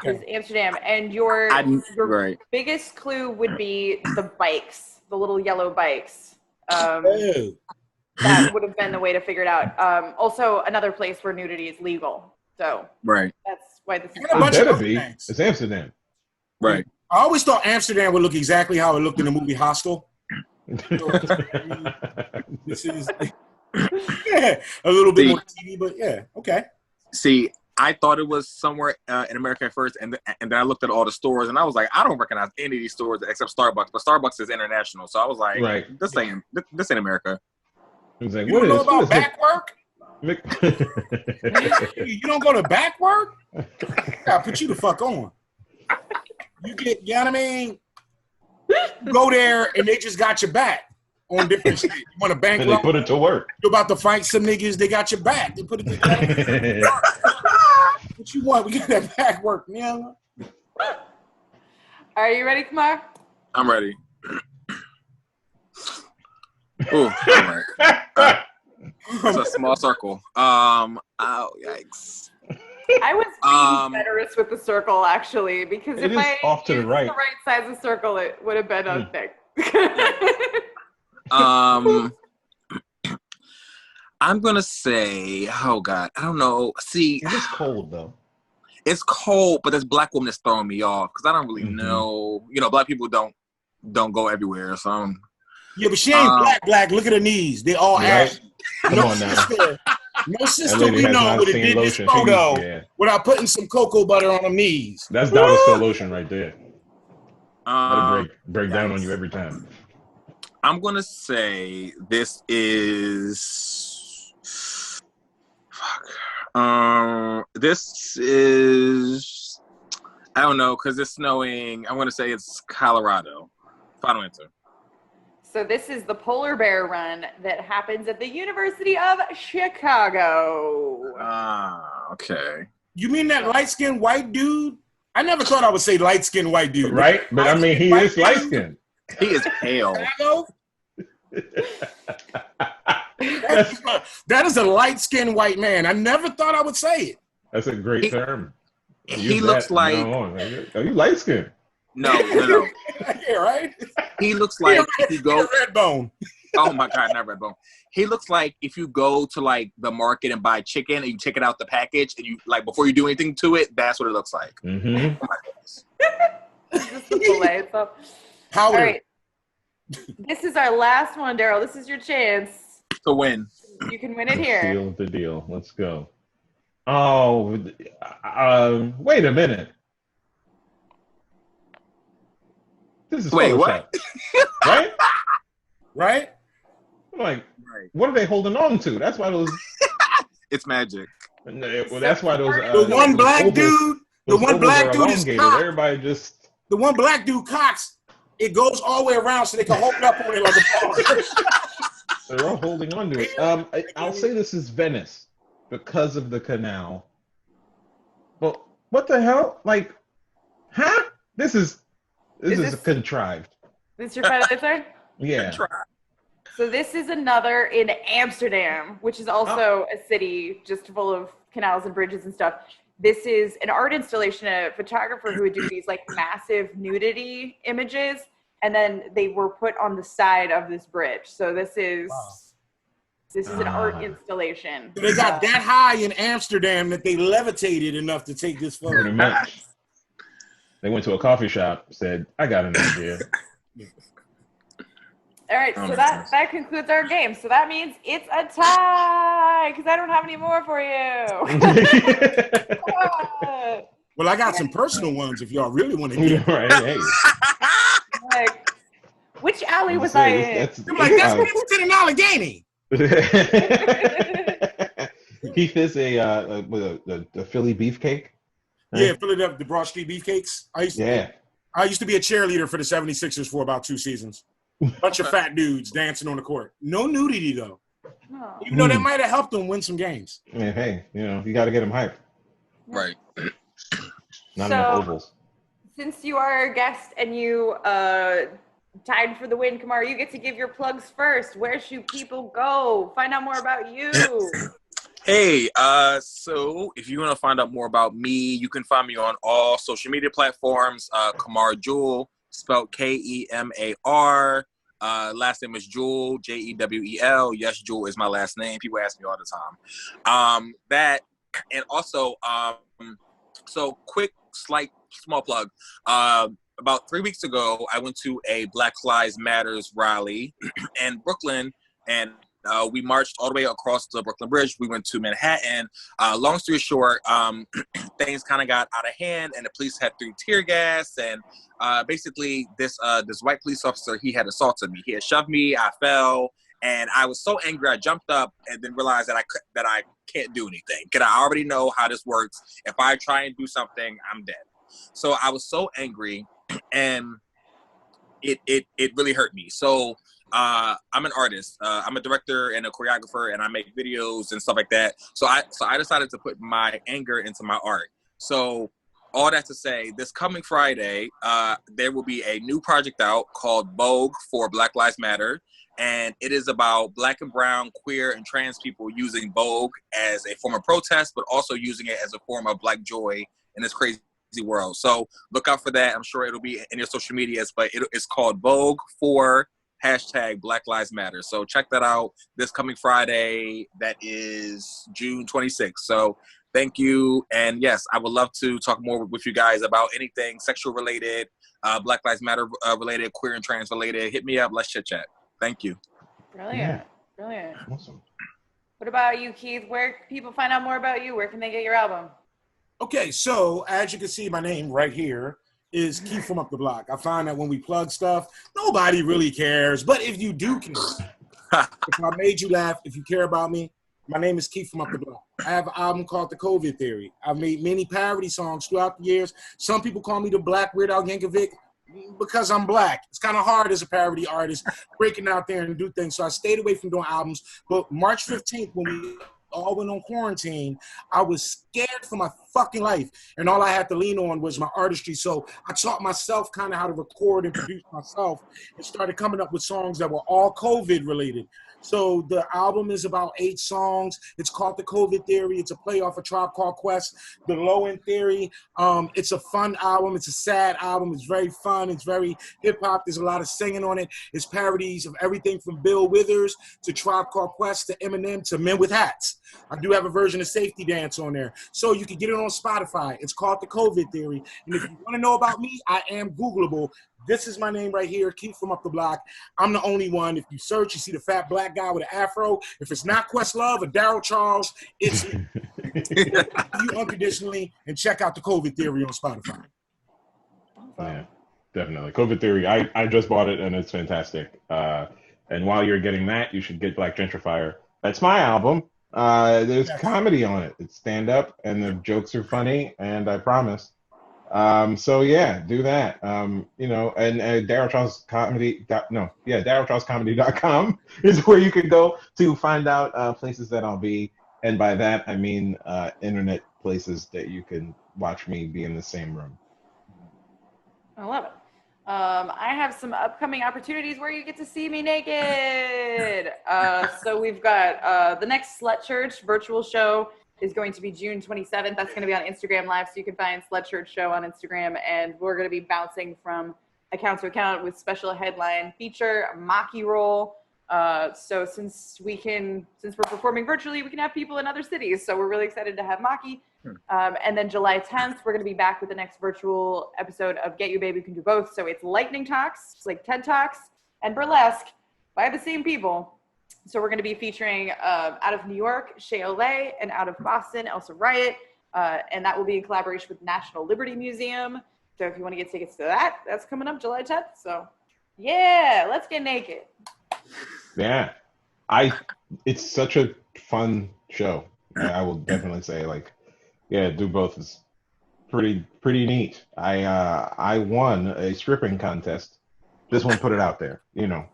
It is Amsterdam. And your Right. biggest clue would be the bikes, the little yellow bikes. Oh. That would have been the way to figure it out. Also, another place where nudity is legal. So Right. that's why this is And a fun. bunch It of better other be. things. It's Amsterdam. Right. I always thought Amsterdam would look exactly how it looked in the movie Hostel. This is a little bit more TV, but yeah, okay. See, I thought it was somewhere in America at first, and then I looked at all the stores, and I was like, I don't recognize any of these stores except Starbucks. But Starbucks is international, so I was like, Right. this ain't America. It was like, You what don't know is about back work? Mick- You don't go to back work? I'll put you the fuck on. You know what I mean? You go there and they just got your back on different shit. You want a bank and they loan? put it to work. You're about to fight some niggas, they got your back. They put it together. What you want? We got that back work, man. Are you ready, Kemar? I'm ready. Ooh, all right. It's a small circle. Oh, yikes. I was being generous with the circle, actually, because It if is I off to the used right. the right size of circle, it would have been a thing. I'm gonna say, oh God, I don't know. See, It is cold though. it's cold, but this black woman is throwing me off because I don't really know. You know, black people don't go everywhere. So Yeah, but she ain't black. Look at her knees. They all ash. Come on now. No sister lady we has know not would have seen did this lotion. photo Yeah. without putting some cocoa butter on her knees. That's dollar store lotion right there. That'll break down on yikes. you every time. I'm gonna say this is this is I don't know, because it's snowing. I'm going to say it's Colorado. Final answer. So this is the polar bear run that happens at the University of Chicago. Okay. You mean that light-skinned white dude? I never thought I would say light-skinned white dude. Right? But I mean, he is light-skinned. He is pale. That is a light-skinned white man. I never thought I would say it. That's a great term. He looks like... Are you light-skinned? No. Yeah, right? He looks like if you go... Red bone. Oh my God, not red bone. He looks like if you go to like the market and buy chicken and you take it out the package and you like before you do anything to it, that's what it looks like. Mm-hmm. Oh my goodness. Just the fillet, so. Powder. All right. This is our last one, Darryl. This is your chance To win. You can win it here. Seal the deal. Let's go. Oh, wait a minute. This is Wait, Photoshop, what? right? Right? I'm like, Right. what are they holding on to? That's why those. It's magic. Well, that's why those. The one black ovals- dude. The those one ovals black are dude is elongated. cocked. Everybody just. The one black dude cocks. It goes all the way around so they can hold it up on it like a ball. They're all holding on to it. I'll say this is Venice because of the canal. Well, what the hell? Like, huh? This is contrived. This is your final answer? Yeah. Try. So this is another in Amsterdam, which is also a city just full of canals and bridges and stuff. This is an art installation, a photographer who would do these like massive nudity images, and then they were put on the side of this bridge. So this is an art installation. They got that high in Amsterdam that they levitated enough to take this photo. Pretty much. They went to a coffee shop, said, I got an idea. All right, so that concludes our game. So that means it's a tie because I don't have any more for you. Well, I got some personal ones if y'all really want to get. Right, hey. Like, which alley was I in? I'm like, that's Winston and Allegheny. Keith is a Philly beefcake. Yeah, Philadelphia, the Broad Street Beefcakes. I used to be a cheerleader for the 76ers for about 2 seasons. Bunch of fat dudes dancing on the court. No nudity, though. No. Even though that might have helped them win some games. Yeah, hey, you got to get them hyped. Right. Not So- enough ovals. Since you are our guest and you tied for the win, Kemar, you get to give your plugs first. Where should people go? Find out more about you. Hey, so if you want to find out more about me, you can find me on all social media platforms. Kemar Jewel, spelled Kemar. Last name is Jewel, Jewel. Yes, Jewel is my last name. People ask me all the time. That, and also, so quick, small plug. About 3 weeks ago, I went to a Black Lives Matters rally in Brooklyn, and we marched all the way across the Brooklyn Bridge. We went to Manhattan. Long story short, things kind of got out of hand, and the police had threw tear gas. And basically, this white police officer, he had assaulted me. He had shoved me. I fell, and I was so angry. I jumped up and then realized that I can't do anything. Because I already know how this works. If I try and do something, I'm dead. So I was so angry, and it really hurt me. So I'm an artist. I'm a director and a choreographer, and I make videos and stuff like that. So I decided to put my anger into my art. So all that to say, this coming Friday, there will be a new project out called Vogue for Black Lives Matter. And it is about Black and brown, queer, and trans people using Vogue as a form of protest, but also using it as a form of Black joy in this crazy world. So look out for that. I'm sure it'll be in your social medias, but it's called Vogue for Black Lives Matter. So check that out this coming Friday. That is June 26th. So thank you. And yes, I would love to talk more with you guys about anything sexual related, Black Lives Matter related, queer and trans related. Hit me up. Let's chit chat. Thank you. Brilliant. Yeah. Brilliant. Awesome. What about you, Keith? Where can people find out more about you? Where can they get your album? Okay, so as you can see, my name right here is KeithFromUpDaBlock. I find that when we plug stuff, nobody really cares. But if you do care, if I made you laugh, if you care about me, My name is Keith from Up the Block. I have an album called The COVID Theory. I've made many parody songs throughout the years. Some people call me the Black Weird Al Yankovic because I'm black. It's kind of hard as a parody artist breaking out there and do things. So I stayed away from doing albums. But March 15th, when we all went on quarantine, I was scared for my fucking life. And all I had to lean on was my artistry. So I taught myself kind of how to record and produce myself and started coming up with songs that were all COVID related. So the album is about 8 songs. It's called The COVID Theory. It's a play off a Tribe Called Quest, The Low End Theory. It's a fun album. It's a sad album. It's very fun. It's very hip hop. There's a lot of singing on it. It's parodies of everything from Bill Withers to Tribe Called Quest to Eminem to Men with Hats. I do have a version of Safety Dance on there. So you can get it on Spotify. It's called The COVID Theory. And if you want to know about me, I am Googleable. This is my name right here, Keith from Up the Block. I'm the only one. If you search, you see the fat black guy with an afro. If it's not Questlove or Darryl Charles, it's me. You unconditionally, and check out The COVID Theory on Spotify. Yeah, definitely. COVID Theory. I just bought it and it's fantastic. And while you're getting that, you should get Black Gentrifier. That's my album. There's comedy on it. It's stand up and the jokes are funny, and I promise. So yeah, do that. You know, and Darryl Charles Comedy. DarrylCharlesComedy.com is where you can go to find out places that I'll be, and by that I mean internet places that you can watch me be in the same room. I love it. I have some upcoming opportunities where you get to see me naked. So we've got the next Slut Church virtual show is going to be June 27th. That's going to be on Instagram Live, so you can find Slut Church Show on Instagram, and we're going to be bouncing from account to account with special headline feature, Maki role. So since we're performing virtually, we can have people in other cities. So we're really excited to have Maki. And then July 10th, we're going to be back with the next virtual episode of Get You Baby You Can Do Both. So it's lightning talks, like TED Talks, and burlesque by the same people. So we're going to be featuring out of New York, Shay Olay, and out of Boston, Elsa Riot. And that will be in collaboration with National Liberty Museum. So if you want to get tickets to that, that's coming up July 10th. So yeah, let's get naked. Yeah, it's such a fun show. I will definitely say, like, yeah, do both is pretty neat. I won a stripping contest. Just want to put it out there, you know.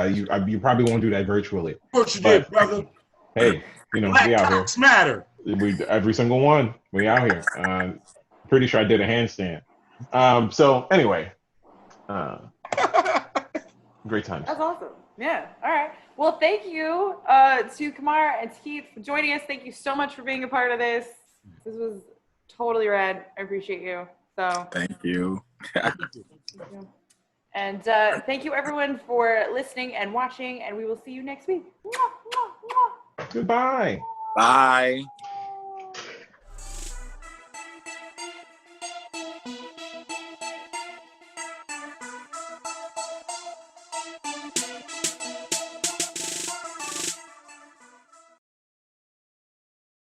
You probably won't do that virtually. Of course you did, brother. Hey, you know, Black we out here. Cocks matter. Every single one. We out here. Pretty sure I did a handstand. So anyway, great times. That's awesome. Yeah. All right. Well, thank you to Kemar and Keith for joining us. Thank you so much for being a part of this. This was totally rad. I appreciate you. So Thank you. And thank you everyone for listening and watching, and we will see you next week. Mwah, mwah, mwah. Goodbye. Bye.